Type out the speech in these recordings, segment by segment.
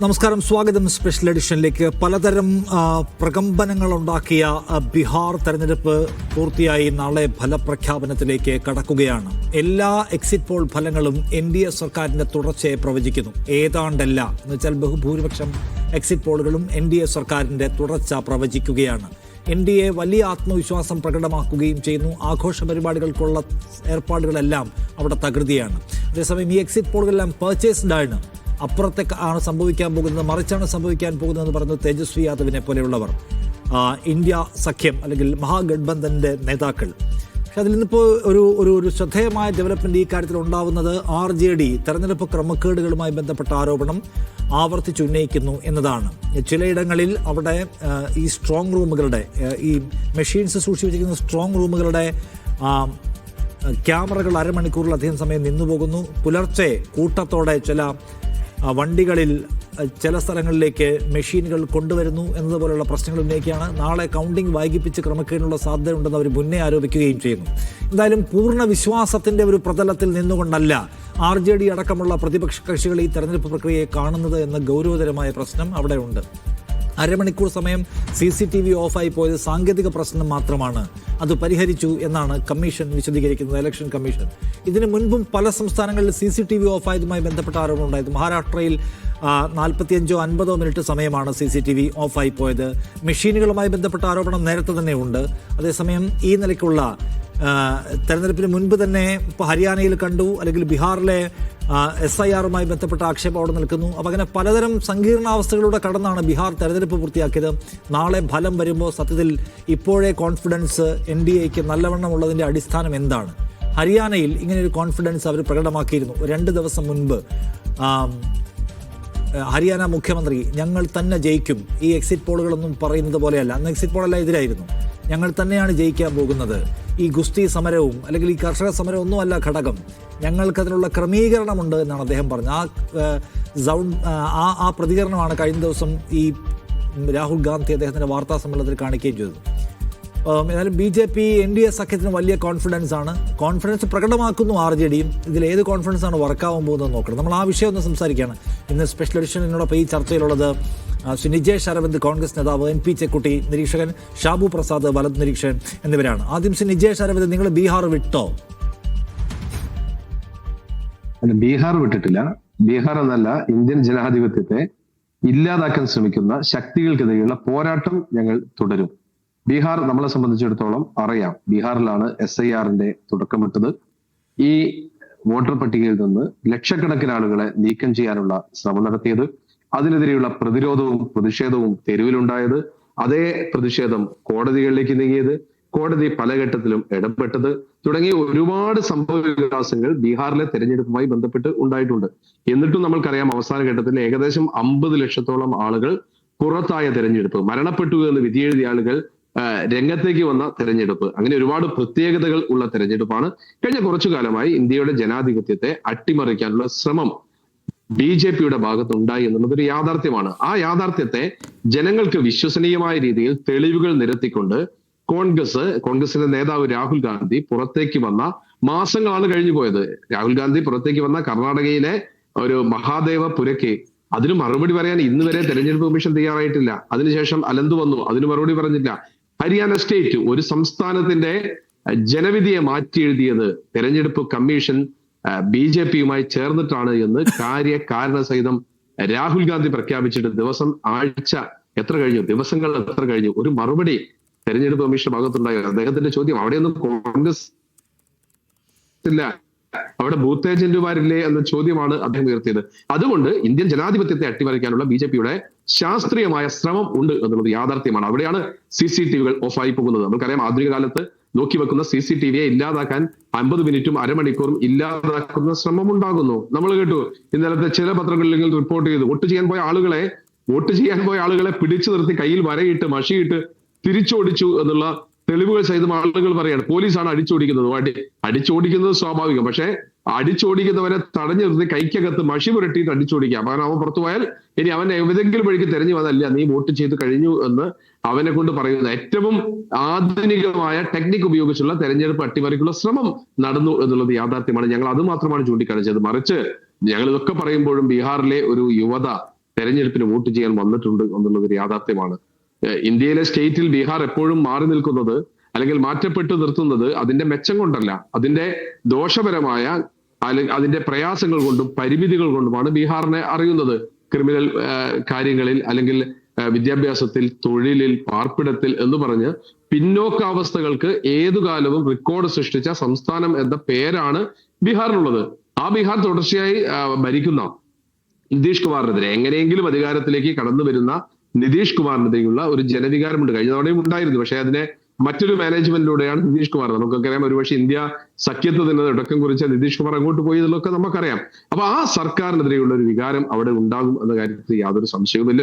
നമസ്കാരം, സ്വാഗതം സ്പെഷ്യൽ എഡിഷനിലേക്ക്. പലതരം പ്രകമ്പനങ്ങളുണ്ടാക്കിയ ബീഹാർ തെരഞ്ഞെടുപ്പ് പൂർത്തിയായി നാളെ ഫലപ്രഖ്യാപനത്തിലേക്ക് കടക്കുകയാണ്. എല്ലാ എക്സിറ്റ് പോൾ ഫലങ്ങളും NDA സർക്കാരിന്റെ തുടർച്ചയെ പ്രവചിക്കുന്നു. ഏതാണ്ടല്ല എന്ന് വെച്ചാൽ ബഹുഭൂരിപക്ഷം എക്സിറ്റ് പോളുകളും NDA സർക്കാരിന്റെ തുടർച്ച പ്രവചിക്കുകയാണ്. NDA വലിയ ആത്മവിശ്വാസം പ്രകടമാക്കുകയും ചെയ്യുന്നു. ആഘോഷ പരിപാടികൾക്കുള്ള ഏർപ്പാടുകളെല്ലാം അവിടെ തകൃതിയാണ്. അതേസമയം ഈ എക്സിറ്റ് പോളുകളെല്ലാം പർച്ചേസ്ഡ് ആണ്. അപ്പുറത്തേക്ക് ആണ് സംഭവിക്കാൻ പോകുന്നത്, മറിച്ചാണ് സംഭവിക്കാൻ പോകുന്നതെന്ന് പറയുന്നത് തേജസ്വി യാദവിനെ പോലെയുള്ളവർ, ഇന്ത്യ സഖ്യം അല്ലെങ്കിൽ മഹാഗഡ്ബന്ധന്റെ നേതാക്കൾ. പക്ഷെ അതിൽ നിന്നിപ്പോൾ ഒരു ശ്രദ്ധേയമായ ഡെവലപ്മെന്റ് ഈ കാര്യത്തിൽ ഉണ്ടാവുന്നത് RJD തെരഞ്ഞെടുപ്പ് ക്രമക്കേടുകളുമായി ബന്ധപ്പെട്ട ആരോപണം ആവർത്തിച്ചുന്നയിക്കുന്നു എന്നതാണ്. ചിലയിടങ്ങളിൽ അവിടെ ഈ സ്ട്രോങ് റൂമുകളുടെ, ഈ മെഷീൻസ് സൂക്ഷിച്ചിരിക്കുന്ന സ്ട്രോങ് റൂമുകളുടെ ക്യാമറകൾ അരമണിക്കൂറിലധികം സമയം നിന്നുപോകുന്നു. പുലർച്ചെ കൂട്ടത്തോടെ ചില വണ്ടികളിൽ ചില സ്ഥലങ്ങളിലേക്ക് മെഷീനുകൾ കൊണ്ടുവരുന്നു എന്നതുപോലുള്ള പ്രശ്നങ്ങൾ ഉന്നയിക്കുകയാണ്. നാളെ കൗണ്ടിംഗ് വൈകിപ്പിച്ച് ക്രമക്കേടിനുള്ള സാധ്യതയുണ്ടെന്ന് അവർ മുന്നേ ആരോപിക്കുകയും ചെയ്യുന്നു. എന്തായാലും പൂർണ്ണ വിശ്വാസത്തിന്റെ ഒരു പ്രതലത്തിൽ നിന്നുകൊണ്ടല്ല RJD അടക്കമുള്ള പ്രതിപക്ഷ കക്ഷികൾ ഈ തെരഞ്ഞെടുപ്പ് പ്രക്രിയയെ കാണുന്നത് എന്ന ഗൗരവതരമായ പ്രശ്നം അവിടെ ഉണ്ട്. അരമണിക്കൂർ സമയം CCTV ഓഫായി പോയത് സാങ്കേതിക പ്രശ്നം മാത്രമാണ്. അത് പരിഹരിച്ചു എന്നാണ് കമ്മീഷൻ വിശദീകരിക്കുന്നത്, ഇലക്ഷൻ കമ്മീഷൻ. ഇതിനു മുൻപും പല സംസ്ഥാനങ്ങളിൽ CCTV ഓഫായതുമായി ബന്ധപ്പെട്ട ആരോപണം ഉണ്ടായത്. മഹാരാഷ്ട്രയിൽ 45-50 മിനിറ്റ് സമയമാണ് CCTV ഓഫായി പോയത്. മെഷീനുകളുമായി ബന്ധപ്പെട്ട ആരോപണം നേരത്തെ തന്നെ ഉണ്ട്. അതേസമയം ഈ നിലയ്ക്കുള്ള തെരഞ്ഞെടുപ്പിന് മുൻപ് തന്നെ ഇപ്പോൾ ഹരിയാനയിൽ കണ്ടു, അല്ലെങ്കിൽ ബീഹാറിലെ SIRമായി ബന്ധപ്പെട്ട ആക്ഷേപം അവിടെ നിൽക്കുന്നു. അപ്പം അങ്ങനെ പലതരം സങ്കീർണാവസ്ഥകളിലൂടെ കടന്നാണ് ബീഹാർ തെരഞ്ഞെടുപ്പ് പൂർത്തിയാക്കിയത്. നാളെ ഫലം വരുമ്പോൾ സത്യത്തിൽ ഇപ്പോഴേ കോൺഫിഡൻസ് NDAക്ക് നല്ലവണ്ണം ഉള്ളതിൻ്റെ അടിസ്ഥാനം എന്താണ്? ഹരിയാനയിൽ ഇങ്ങനെയൊരു കോൺഫിഡൻസ് അവർ പ്രകടമാക്കിയിരുന്നു 2 ദിവസം മുൻപ്. ഹരിയാന മുഖ്യമന്ത്രി ഞങ്ങൾ തന്നെ ജയിക്കും, ഈ എക്സിറ്റ് പോളുകളൊന്നും പറയുന്നത് പോലെയല്ല, അന്ന് എക്സിറ്റ് പോളെല്ലാം എതിരായിരുന്നു, ഞങ്ങൾ തന്നെയാണ് ജയിക്കാൻ പോകുന്നത്, ഈ ഗുസ്തി സമരവും അല്ലെങ്കിൽ ഈ കർഷക സമരവും ഒന്നുമല്ല ഘടകം, ഞങ്ങൾക്കതിനുള്ള ക്രമീകരണമുണ്ട് എന്നാണ് അദ്ദേഹം പറഞ്ഞത്. ആ പ്രതികരണമാണ് കഴിഞ്ഞ ദിവസം ഈ രാഹുൽ ഗാന്ധി അദ്ദേഹത്തിൻ്റെ വാർത്താ സമ്മേളനത്തിൽ കാണിക്കുകയും ചെയ്തത്. ഏതായാലും BJP NDA സഖ്യത്തിന് വലിയ കോൺഫിഡൻസ് ആണ്. കോൺഫിഡൻസ് പ്രകടമാക്കുന്നു RJDയും. ഇതിൽ ഏത് കോൺഫിഡൻസ് ആണ് വർക്കാവാൻ പോകുന്നത് നോക്കണം. നമ്മൾ ആ വിഷയം ഒന്ന് സംസാരിക്കുകയാണ് ഇന്ന് സ്പെഷ്യൽ എഡിഷൻ. എന്നോടൊപ്പം ഈ ചർച്ചയിലുള്ളത് ശ്രീ നിജേഷ് അരവിന്ദ്, കോൺഗ്രസ് നേതാവ്, NP ചെക്കുട്ടി നിരീക്ഷകൻ, ഷാബു പ്രസാദ് വലത് നിരീക്ഷകൻ എന്നിവരാണ്. ആദ്യം ശ്രീ നിജേഷ് അരവിന്ദ്, നിങ്ങൾ ബീഹാർ വിട്ടോ? ബീഹാർ വിട്ടിട്ടില്ല. ബീഹാർ എന്നല്ല, ഇന്ത്യൻ ജനാധിപത്യത്തെ ഇല്ലാതാക്കാൻ ശ്രമിക്കുന്ന ശക്തികൾക്കെതിരെയുള്ള പോരാട്ടം ഞങ്ങൾ തുടരും. ബീഹാർ നമ്മളെ സംബന്ധിച്ചിടത്തോളം അറിയാം, ബീഹാറിലാണ് SIRന്റെ തുടക്കമിട്ടത്. ഈ വോട്ടർ പട്ടികയിൽ നിന്ന് ലക്ഷക്കണക്കിന് ആളുകളെ നീക്കം ചെയ്യാനുള്ള ശ്രമം നടത്തിയത്, അതിനെതിരെയുള്ള പ്രതിരോധവും പ്രതിഷേധവും തെരുവിലുണ്ടായത്, അതേ പ്രതിഷേധം കോടതികളിലേക്ക് നീങ്ങിയത്, കോടതി പല ഘട്ടത്തിലും ഇടപെട്ടത് തുടങ്ങിയ ഒരുപാട് സംഭവ വികാസങ്ങൾ ബീഹാറിലെ തെരഞ്ഞെടുപ്പുമായി ബന്ധപ്പെട്ട് ഉണ്ടായിട്ടുണ്ട്. എന്നിട്ടും നമ്മൾക്കറിയാം, അവസാന ഘട്ടത്തിൽ ഏകദേശം 50 ലക്ഷത്തോളം ആളുകൾ പുറത്തായ തെരഞ്ഞെടുപ്പ്, മരണപ്പെട്ടു എന്ന് വിധിയെഴുതിയ ആളുകൾ രംഗത്തേക്ക് വന്ന തെരഞ്ഞെടുപ്പ്, അങ്ങനെ ഒരുപാട് പ്രത്യേകതകൾ ഉള്ള തെരഞ്ഞെടുപ്പാണ്. കഴിഞ്ഞ കുറച്ചു കാലമായി ഇന്ത്യയുടെ ജനാധിപത്യത്തെ അട്ടിമറിക്കാനുള്ള ശ്രമം BJPയുടെ ഭാഗത്തുണ്ടായി എന്നുള്ളത് ഒരു യാഥാർത്ഥ്യമാണ്. ആ യാഥാർത്ഥ്യത്തെ ജനങ്ങൾക്ക് വിശ്വസനീയമായ രീതിയിൽ തെളിവുകൾ നിരത്തിക്കൊണ്ട് കോൺഗ്രസിന്റെ നേതാവ് രാഹുൽ ഗാന്ധി പുറത്തേക്ക് വന്ന മാസങ്ങളാണ് കഴിഞ്ഞു പോയത്. രാഹുൽ ഗാന്ധി പുറത്തേക്ക് വന്ന കർണാടകയിലെ ഒരു മഹാദേവപുരയ്ക്ക് അതിന് മറുപടി പറയാൻ ഇന്ന് വരെ തെരഞ്ഞെടുപ്പ് കമ്മീഷൻ തയ്യാറായിട്ടില്ല. അതിനുശേഷം അലന്തു വന്നു, അതിന് മറുപടി പറഞ്ഞില്ല. ഹരിയാന സ്റ്റേറ്റ്, ഒരു സംസ്ഥാനത്തിന്റെ ജനവിധിയെ മാറ്റി എഴുതിയത് തെരഞ്ഞെടുപ്പ് കമ്മീഷൻ BJPയുമായി ചേർന്നിട്ടാണ് എന്ന് കാരണസഹിതം രാഹുൽ ഗാന്ധി പ്രഖ്യാപിച്ചിട്ട് ആഴ്ച എത്ര കഴിഞ്ഞു, ദിവസങ്ങൾ എത്ര കഴിഞ്ഞു, ഒരു മറുപടി തെരഞ്ഞെടുപ്പ് കമ്മീഷൻ ഭാഗത്തുണ്ടായി. അദ്ദേഹത്തിന്റെ ചോദ്യം, അവിടെയൊന്നും കോൺഗ്രസ് ഇല്ല, അവിടെ ബൂത്ത് ഏജന്റുമാരില്ലേ എന്ന ചോദ്യമാണ് അദ്ദേഹം ഉയർത്തിയത്. അതുകൊണ്ട് ഇന്ത്യൻ ജനാധിപത്യത്തെ അട്ടിമറിക്കാനുള്ള BJPയുടെ ശാസ്ത്രീയമായ ശ്രമം ഉണ്ട് എന്നുള്ളത് യാഥാർത്ഥ്യമാണ്. അവിടെയാണ് CCTVകൾ ഓഫായി പോകുന്നത്. നമുക്കറിയാം, ആധുനിക കാലത്ത് നോക്കിവെക്കുന്ന CCTVയെ ഇല്ലാതാക്കാൻ 50 മിനിറ്റും അരമണിക്കൂറും ഇല്ലാതാക്കുന്ന ശ്രമം ഉണ്ടാകുന്നു. നമ്മൾ കേട്ടു, ഇന്നലത്തെ ചില പത്രങ്ങളിൽ റിപ്പോർട്ട് ചെയ്തു, വോട്ട് ചെയ്യാൻ പോയ ആളുകളെ പിടിച്ചു നിർത്തി കയ്യിൽ വരയിട്ട് മഷിയിട്ട് തിരിച്ചോടിച്ചു എന്നുള്ള തെളിവുകൾ സഹിതം ആളുകൾ പറയാണ്. പോലീസാണ് അടിച്ചോടിക്കുന്നത് സ്വാഭാവികം. പക്ഷെ അടിച്ചോടിക്കുന്നവരെ തടഞ്ഞു നിർത്തി കൈക്കകത്ത് മഷി പുരട്ടിയിട്ട് അടിച്ചോടിക്കുക. കാരണം അവൻ പുറത്തു പോയാൽ ഇനി അവൻ ഏതെങ്കിലും വഴിക്ക് തെരഞ്ഞു വന്നല്ല, നീ വോട്ട് ചെയ്ത് കഴിഞ്ഞു എന്ന് അവനെ കൊണ്ട് പറയുന്നത്. ഏറ്റവും ആധുനികമായ ടെക്നിക് ഉപയോഗിച്ചുള്ള തെരഞ്ഞെടുപ്പ് അട്ടിമറിക്കുള്ള ശ്രമം നടന്നു എന്നുള്ളത് യാഥാർത്ഥ്യമാണ്. ഞങ്ങൾ അത് മാത്രമാണ് ചൂണ്ടിക്കാണിച്ചത്. മറിച്ച് ഞങ്ങൾ ഇതൊക്കെ പറയുമ്പോഴും ബീഹാറിലെ ഒരു യുവത തെരഞ്ഞെടുപ്പിന് വോട്ട് ചെയ്യാൻ വന്നിട്ടുണ്ട് എന്നുള്ളത് ഒരു യാഥാർത്ഥ്യമാണ്. ഇന്ത്യയിലെ സ്റ്റേറ്റിൽ ബീഹാർ എപ്പോഴും മാറി നിൽക്കുന്നത് അല്ലെങ്കിൽ മാറ്റപ്പെട്ടു നിർത്തുന്നത് അതിന്റെ മെച്ചം കൊണ്ടല്ല, അതിന്റെ ദോഷപരമായ അതിന്റെ പ്രയാസങ്ങൾ കൊണ്ടും പരിമിതികൾ കൊണ്ടുമാണ് ബീഹാറിനെ അറിയുന്നത്. ക്രിമിനൽ കാര്യങ്ങളിൽ അല്ലെങ്കിൽ വിദ്യാഭ്യാസത്തിൽ, തൊഴിലിൽ, പാർപ്പിടത്തിൽ എന്ന് പറഞ്ഞ് പിന്നോക്കാവസ്ഥകൾക്ക് ഏതുകാലവും റെക്കോർഡ് സൃഷ്ടിച്ച സംസ്ഥാനം എന്ന പേരാണ് ബീഹാറിനുള്ളത്. ആ ബീഹാർ തുടർച്ചയായി ഭരിക്കുന്ന നിതീഷ് കുമാറിനെതിരെ, എങ്ങനെയെങ്കിലും അധികാരത്തിലേക്ക് കടന്നു വരുന്ന നിതീഷ് കുമാറിനെതിരെയുള്ള ഒരു ജനവികാരമുണ്ട്. കഴിഞ്ഞ തവണയും ഉണ്ടായിരുന്നു, പക്ഷേ അതിനെ മറ്റൊരു മാനേജ്മെന്റിലൂടെയാണ് നിതീഷ് കുമാർ. നമുക്കൊക്കെ അറിയാം, ഒരുപക്ഷെ ഇന്ത്യ സഖ്യത്തിന് തുടക്കം കുറിച്ച നിതീഷ് കുമാർ അങ്ങോട്ട് പോയി എന്നുള്ളതൊക്കെ നമുക്കറിയാം. അപ്പൊ ആ സർക്കാരിനെതിരെയുള്ള ഒരു വികാരം അവിടെ ഉണ്ടാകും എന്ന കാര്യത്തിൽ യാതൊരു സംശയവുമില്ല.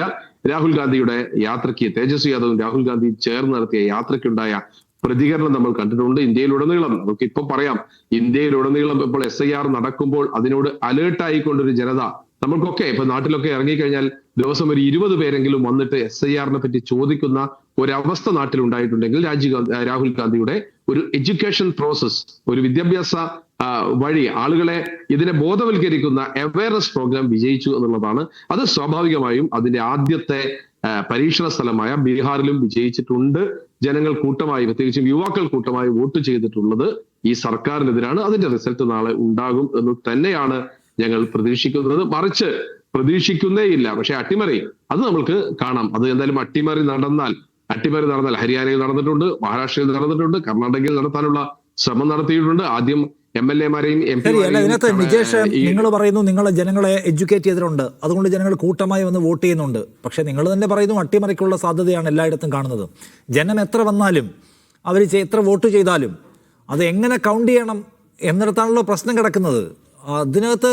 രാഹുൽ ഗാന്ധിയുടെ യാത്രയ്ക്ക്, തേജസ്വി യാദവും രാഹുൽ ഗാന്ധിയും ചേർന്ന് നടത്തിയ യാത്രയ്ക്കുണ്ടായ പ്രതികരണം നമ്മൾ കണ്ടിട്ടുണ്ട്. ഇന്ത്യയിലുടനീളം നമുക്ക് ഇപ്പൊ പറയാം, ഇന്ത്യയിലുടനീളം ഇപ്പോൾ SIR നടക്കുമ്പോൾ അതിനോട് അലേർട്ടായിക്കൊണ്ടൊരു ജനത നമ്മൾക്കൊക്കെ ഇപ്പൊ നാട്ടിലൊക്കെ ഇറങ്ങിക്കഴിഞ്ഞാൽ ദിവസം ഒരു 20 പേരെങ്കിലും വന്നിട്ട് SIRനെ പറ്റി ചോദിക്കുന്ന ഒരവസ്ഥ നാട്ടിൽ ഉണ്ടായിട്ടുണ്ടെങ്കിൽ രാഹുൽ ഗാന്ധിയുടെ ഒരു എഡ്യൂക്കേഷൻ പ്രോസസ്, ഒരു വിദ്യാഭ്യാസ വഴി ആളുകളെ ഇതിനെ ബോധവൽക്കരിക്കുന്ന അവയർനെസ് പ്രോഗ്രാം വിജയിച്ചു എന്നുള്ളതാണ്. അത് സ്വാഭാവികമായും അതിന്റെ ആദ്യത്തെ പരീക്ഷണ സ്ഥലമായ ബീഹാറിലും വിജയിച്ചിട്ടുണ്ട്. ജനങ്ങൾ കൂട്ടമായി, പ്രത്യേകിച്ചും യുവാക്കൾ കൂട്ടമായി വോട്ട് ചെയ്തിട്ടുള്ളത് ഈ സർക്കാരിനെതിരാണ്. അതിന്റെ റിസൾട്ട് നാളെ ഉണ്ടാകും എന്ന് തന്നെയാണ് ഞങ്ങൾ പ്രതീക്ഷിക്കുന്നത്. മറിച്ച് പ്രതീക്ഷിക്കുന്നേയില്ല, പക്ഷെ അട്ടിമറി അത് നമ്മൾക്ക് കാണാം. അത് എന്തായാലും അട്ടിമറി നടന്നാൽ ഹരിയാനയിൽ നടന്നിട്ടുണ്ട്, മഹാരാഷ്ട്രയിൽ നടന്നിട്ടുണ്ട്, കർണാടകയിൽ നടത്താനുള്ള ശ്രമം നടത്തിയിട്ടുണ്ട്. ആദ്യം MLA-മാരെയും ഇതിനകത്ത് നിജേഷ്, നിങ്ങൾ പറയുന്നു നിങ്ങൾ ജനങ്ങളെ എഡ്യൂക്കേറ്റ് ചെയ്തിട്ടുണ്ട്, അതുകൊണ്ട് ജനങ്ങൾ കൂട്ടമായി വന്ന് വോട്ട് ചെയ്യുന്നുണ്ട്. പക്ഷെ നിങ്ങൾ തന്നെ പറയുന്നു അട്ടിമറിക്കുള്ള സാധ്യതയാണ് എല്ലായിടത്തും കാണുന്നത്. ജനം എത്ര വന്നാലും അവർ എത്ര വോട്ട് ചെയ്താലും അത് എങ്ങനെ കൗണ്ട് ചെയ്യണം എന്നിടത്താണല്ലോ പ്രശ്നം കിടക്കുന്നത്. അതിനകത്ത്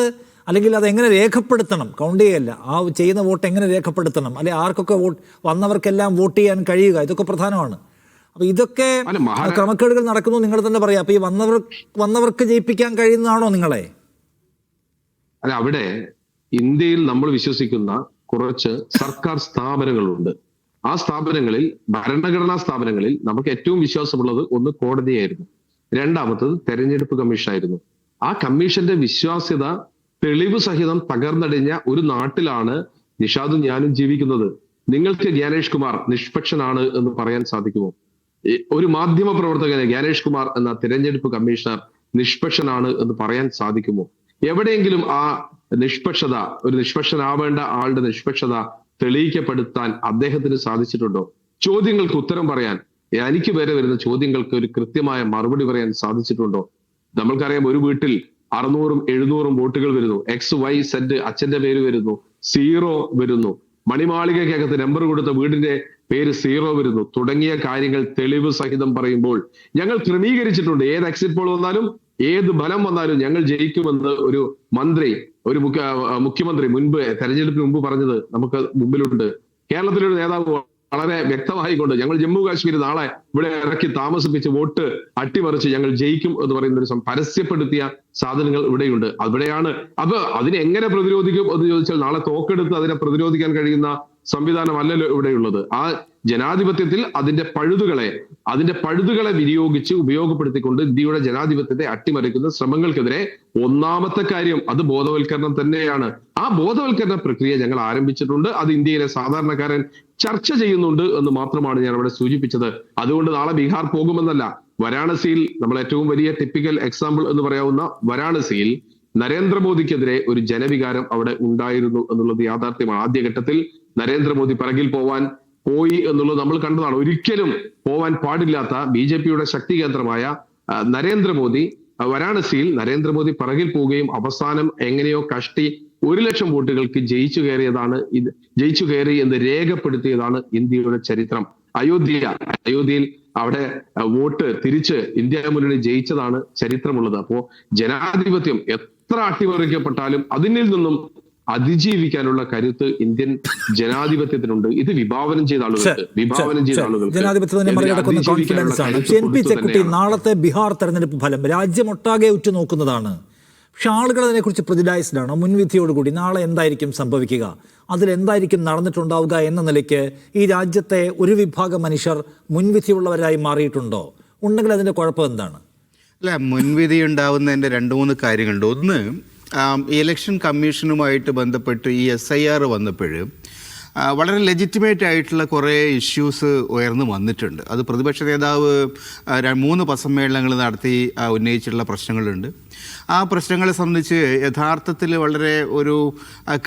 അല്ലെങ്കിൽ അതെങ്ങനെ രേഖപ്പെടുത്തണം, കൗണ്ട് ചെയ്യല്ല, ആ ചെയ്യുന്ന വോട്ട് എങ്ങനെ രേഖപ്പെടുത്തണം, അല്ലെ ആർക്കൊക്കെ വന്നവർക്കെല്ലാം വോട്ട് ചെയ്യാൻ കഴിയുക, ഇതൊക്കെ പ്രധാനമാണ്. അപ്പൊ ഇതൊക്കെ ക്രമക്കേടുകൾ നടക്കുന്നു നിങ്ങൾ തന്നെ പറയാം. അപ്പൊ ഈ വന്നവർക്ക് ജയിപ്പിക്കാൻ കഴിയുന്നതാണോ നിങ്ങളെ? അല്ല, അവിടെ ഇന്ത്യയിൽ നമ്മൾ വിശ്വസിക്കുന്ന കുറച്ച് സർക്കാർ സ്ഥാപനങ്ങളുണ്ട്. ആ സ്ഥാപനങ്ങളിൽ, ഭരണഘടനാ സ്ഥാപനങ്ങളിൽ നമുക്ക് ഏറ്റവും വിശ്വാസമുള്ളത് ഒന്ന് കോടതിയായിരുന്നു, രണ്ടാമത്തത് തെരഞ്ഞെടുപ്പ് കമ്മീഷനായിരുന്നു. ആ കമ്മീഷന്റെ വിശ്വാസ്യത തെളിവ് സഹിതം തകർന്നടിഞ്ഞ ഒരു നാട്ടിലാണ് നിഷാദും ഞാനും ജീവിക്കുന്നത്. നിങ്ങൾക്ക് ജ്ഞാനേഷ് കുമാർ നിഷ്പക്ഷനാണ് എന്ന് പറയാൻ സാധിക്കുമോ? ഒരു മാധ്യമ പ്രവർത്തകന് ജ്ഞാനേഷ് കുമാർ എന്ന തിരഞ്ഞെടുപ്പ് കമ്മീഷണർ നിഷ്പക്ഷനാണ് എന്ന് പറയാൻ സാധിക്കുമോ? എവിടെയെങ്കിലും ആ നിഷ്പക്ഷത, ഒരു നിഷ്പക്ഷനാവേണ്ട ആളുടെ നിഷ്പക്ഷത തെളിയിക്കപ്പെടുത്താൻ അദ്ദേഹത്തിന് സാധിച്ചിട്ടുണ്ടോ? ചോദ്യങ്ങൾക്ക് ഉത്തരം പറയാൻ, എനിക്ക് വരെ വരുന്ന ചോദ്യങ്ങൾക്ക് ഒരു കൃത്യമായ മറുപടി പറയാൻ സാധിച്ചിട്ടുണ്ടോ? നമ്മൾക്കറിയാം, ഒരു വീട്ടിൽ 600-700 വോട്ടുകൾ വരുന്നു, XYZ അച്ഛന്റെ പേര് വരുന്നു, 0 വരുന്നു, മണിമാളികയ്ക്കകത്ത് നമ്പർ കൊടുത്ത വീടിന്റെ പേര് 0 വരുന്നു, തുടങ്ങിയ കാര്യങ്ങൾ തെളിവ് സഹിതം പറയുമ്പോൾ ഞങ്ങൾ ക്രമീകരിച്ചിട്ടുണ്ട്. ഏത് എക്സിറ്റ് പോൾ വന്നാലും, ഏത് ഫലം വന്നാലും ഞങ്ങൾ ജയിക്കുമെന്ന് ഒരു മന്ത്രി, ഒരു മുഖ്യമന്ത്രി തെരഞ്ഞെടുപ്പിന് മുമ്പ് പറഞ്ഞത് നമുക്ക് മുമ്പിലുണ്ട്. കേരളത്തിലൊരു നേതാവ് വളരെ വ്യക്തമായിക്കൊണ്ട് ഞങ്ങൾ ജമ്മു കാശ്മീർ നാളെ ഇവിടെ ഇറക്കി താമസിപ്പിച്ച് വോട്ട് അട്ടിമറിച്ച് ഞങ്ങൾ ജയിക്കും എന്ന് പറയുന്ന ഒരു പരസ്യപ്പെടുത്തിയ സാധനങ്ങൾ ഇവിടെയുണ്ട്. അവിടെയാണ്. അപ്പൊ അതിനെ എങ്ങനെ പ്രതിരോധിക്കും എന്ന് ചോദിച്ചാൽ, നാളെ തോക്കെടുത്ത് അതിനെ പ്രതിരോധിക്കാൻ കഴിയുന്ന സംവിധാനമല്ലല്ലോ ഇവിടെയുള്ളത്. ആ ജനാധിപത്യത്തിൽ അതിന്റെ പഴുതുകളെ വിനിയോഗിച്ച് ഉപയോഗപ്പെടുത്തിക്കൊണ്ട് ഇന്ത്യയുടെ ജനാധിപത്യത്തെ അട്ടിമറിക്കുന്ന ശ്രമങ്ങൾക്കെതിരെ ഒന്നാമത്തെ കാര്യം അത് ബോധവൽക്കരണം തന്നെയാണ്. ആ ബോധവൽക്കരണ പ്രക്രിയ ഞങ്ങൾ ആരംഭിച്ചിട്ടുണ്ട്. അത് ഇന്ത്യയിലെ സാധാരണക്കാരൻ ചർച്ച ചെയ്യുന്നുണ്ട് എന്ന് മാത്രമാണ് ഞാൻ അവിടെ സൂചിപ്പിച്ചത്. അതുകൊണ്ട് നാളെ ബീഹാർ പോകുമെന്നല്ല. വാരാണസിയിൽ, നമ്മൾ ഏറ്റവും വലിയ ടിപ്പിക്കൽ എക്സാമ്പിൾ എന്ന് പറയാവുന്ന വാരാണസിയിൽ നരേന്ദ്രമോദിക്കെതിരെ ഒരു ജനവികാരം അവിടെ ഉണ്ടായിരുന്നു എന്നുള്ളത് യാഥാർത്ഥ്യമാണ്. ആദ്യഘട്ടത്തിൽ നരേന്ദ്രമോദി പിറകിൽ പോയി എന്നുള്ളത് നമ്മൾ കണ്ടതാണ്. ഒരിക്കലും പോവാൻ പാടില്ലാത്ത BJP-യുടെ ശക്തി കേന്ദ്രമായ വാരാണസിയിൽ നരേന്ദ്രമോദി പിറകിൽ പോവുകയും അവസാനം എങ്ങനെയോ കഷ്ടി 1,00,000 വോട്ടുകൾക്ക് ജയിച്ചു കയറി എന്ന് രേഖപ്പെടുത്തിയതാണ് ഇന്ത്യയുടെ ചരിത്രം. അയോധ്യയിൽ അവിടെ വോട്ട് തിരിച്ച് ഇന്ത്യ മുന്നണി ജയിച്ചതാണ് ചരിത്രമുള്ളത്. അപ്പോ ജനാധിപത്യം എത്ര അട്ടിമറിക്കപ്പെട്ടാലും അതിനിൽ നിന്നും അതിജീവിക്കാനുള്ള കരുത്ത് ഇന്ത്യൻ ജനാധിപത്യത്തിനുണ്ട്. ഇത് വിഭാവനം ചെയ്ത ആളുകൾക്ക് ജനാധിപത്യത്തിനെ മറികടക്കുന്ന കോൺഫിഡൻസ് ആണ്. MP ചെക്കുട്ടി, നാളത്തെ ബീഹാർ തെരഞ്ഞെടുപ്പ് ഫലം രാജ്യമൊട്ടാകെ ഉറ്റുനോക്കുന്നതാണ്. പക്ഷെ ആളുകൾ അതിനെക്കുറിച്ച് പ്രതിഡൈസ്ഡാണ്. മുൻവിധിയോടുകൂടി നാളെ എന്തായിരിക്കും സംഭവിക്കുക, അതിലെന്തായിരിക്കും നടന്നിട്ടുണ്ടാവുക എന്ന നിലയ്ക്ക് ഈ രാജ്യത്തെ ഒരു വിഭാഗം മനുഷ്യർ മുൻവിധിയുള്ളവരായി മാറിയിട്ടുണ്ടോ? ഉണ്ടെങ്കിൽ അതിന്റെ കുഴപ്പം എന്താണ്? അല്ല, മുൻവിധി ഉണ്ടാവുന്നതിൻ്റെ 2-3 കാര്യങ്ങളുണ്ട്. ഒന്ന്, ഇലക്ഷൻ കമ്മീഷനുമായിട്ട് ബന്ധപ്പെട്ട് ഈ SIR വന്നപ്പോൾ വളരെ ലെജിറ്റിമേറ്റ് ആയിട്ടുള്ള കുറേ ഇഷ്യൂസ് ഉയർന്നു വന്നിട്ടുണ്ട്. അത് പ്രതിപക്ഷ നേതാവ് 3 പത്രസമ്മേളനങ്ങൾ നടത്തി ഉന്നയിച്ചിട്ടുള്ള പ്രശ്നങ്ങളുണ്ട്. ആ പ്രശ്നങ്ങളെ സംബന്ധിച്ച് യഥാർത്ഥത്തിൽ വളരെ ഒരു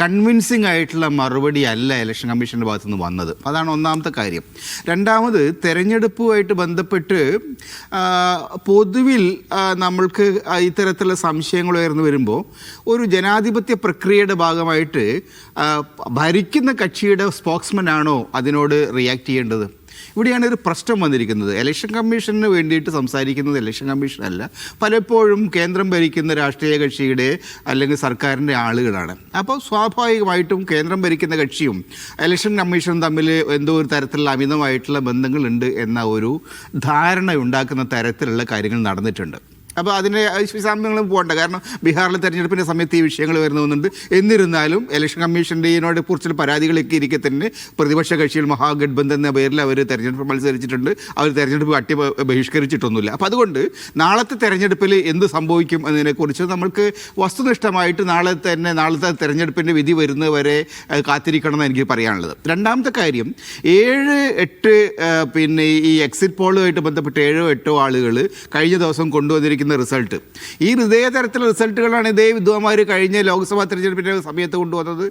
കൺവിൻസിങ് ആയിട്ടുള്ള മറുപടി അല്ല ഇലക്ഷൻ കമ്മീഷൻ്റെ ഭാഗത്തു നിന്ന് വന്നത്. അതാണ് ഒന്നാമത്തെ കാര്യം. രണ്ടാമത്, തെരഞ്ഞെടുപ്പുമായിട്ട് ബന്ധപ്പെട്ട് പൊതുവിൽ നമ്മൾക്ക് ഇത്തരത്തിലുള്ള സംശയങ്ങൾ ഉയർന്നു വരുമ്പോൾ ഒരു ജനാധിപത്യ പ്രക്രിയയുടെ ഭാഗമായിട്ട് ഭരിക്കുന്ന കക്ഷിയുടെ സ്പോക്സ്മാൻ ആണോ അതിനോട് റിയാക്ട് ചെയ്യേണ്ടത്? ഇവിടെയാണ് ഒരു പ്രശ്നം വന്നിരിക്കുന്നത്. ഇലക്ഷൻ കമ്മീഷന് വേണ്ടിയിട്ട് സംസാരിക്കുന്നത് ഇലക്ഷൻ കമ്മീഷനല്ല, പലപ്പോഴും കേന്ദ്രം ഭരിക്കുന്ന രാഷ്ട്രീയ കക്ഷിയുടെ അല്ലെങ്കിൽ സർക്കാരിൻ്റെ ആളുകളാണ്. അപ്പോൾ സ്വാഭാവികമായിട്ടും കേന്ദ്രം ഭരിക്കുന്ന കക്ഷിയും ഇലക്ഷൻ കമ്മീഷനും തമ്മിൽ എന്തോ ഒരു തരത്തിലുള്ള അമിതമായിട്ടുള്ള ബന്ധങ്ങളുണ്ട് എന്ന ഒരു ധാരണ ഉണ്ടാക്കുന്ന തരത്തിലുള്ള കാര്യങ്ങൾ നടന്നിട്ടുണ്ട്. അപ്പോൾ അതിൻ്റെ വിശദാംശങ്ങളും പോകണ്ട, കാരണം ബീഹാറിലെ തെരഞ്ഞെടുപ്പിൻ്റെ സമയത്ത് ഈ വിഷയങ്ങൾ വരുന്നുണ്ട്. എന്നിരുന്നാലും ഇലക്ഷൻ കമ്മീഷൻ്റെ ഇതിനോട് കുറിച്ചുള്ള പരാതികളൊക്കെ ഇരിക്കെ തന്നെ പ്രതിപക്ഷ കക്ഷികൾ മഹാഗഡ്ബന്ധൻ എന്ന പേരിൽ അവർ തെരഞ്ഞെടുപ്പ് മത്സരിച്ചിട്ടുണ്ട്. അവർ തെരഞ്ഞെടുപ്പ് ബഹിഷ്കരിച്ചിട്ടൊന്നുമില്ല. അപ്പോൾ അതുകൊണ്ട് നാളത്തെ തെരഞ്ഞെടുപ്പിൽ എന്ത് സംഭവിക്കും എന്നതിനെക്കുറിച്ച് നമ്മൾക്ക് വസ്തുനിഷ്ഠമായിട്ട് നാളത്തെ തെരഞ്ഞെടുപ്പിൻ്റെ വിധി വരുന്നവരെ കാത്തിരിക്കണം എന്ന് എനിക്ക് പറയാനുള്ളത്. രണ്ടാമത്തെ കാര്യം, 7-8 പിന്നെ ഈ എക്സിറ്റ് പോളുമായിട്ട് ബന്ധപ്പെട്ട് 7-8 ആളുകൾ കഴിഞ്ഞ ദിവസം കൊണ്ടുവന്നിരിക്കുന്ന റിസൾട്ട്, ഈ ഇതേ തരത്തിലുള്ള റിസൾട്ടുകളാണ് ഇതേ വിദ്വാന്മാർ കഴിഞ്ഞ ലോക്സഭാ തെരഞ്ഞെടുപ്പിൻ്റെ സമയത്ത് കൊണ്ടുവന്നത്.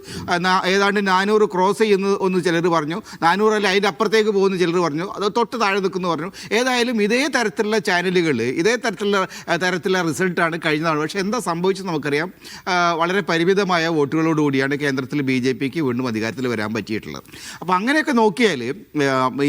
ഏതാണ്ട് 400 ക്രോസ് ചെയ്യുന്ന ഒന്ന് ചിലർ പറഞ്ഞു, 400 അല്ല അതിൻ്റെ അപ്പുറത്തേക്ക് പോകുന്ന ചിലർ പറഞ്ഞു, അത് തൊട്ട് താഴെ നിൽക്കുന്നു പറഞ്ഞു. ഏതായാലും ഇതേ തരത്തിലുള്ള ചാനലുകൾ ഇതേ തരത്തിലുള്ള റിസൾട്ടാണ് കഴിഞ്ഞ നാൾ. പക്ഷേ എന്താ സംഭവിച്ചത് നമുക്കറിയാം. വളരെ പരിമിതമായ വോട്ടുകളോടുകൂടിയാണ് കേന്ദ്രത്തിൽ BJPക്ക് വീണ്ടും അധികാരത്തിൽ വരാൻ പറ്റിയിട്ടുള്ളത്. അപ്പോൾ അങ്ങനെയൊക്കെ നോക്കിയാൽ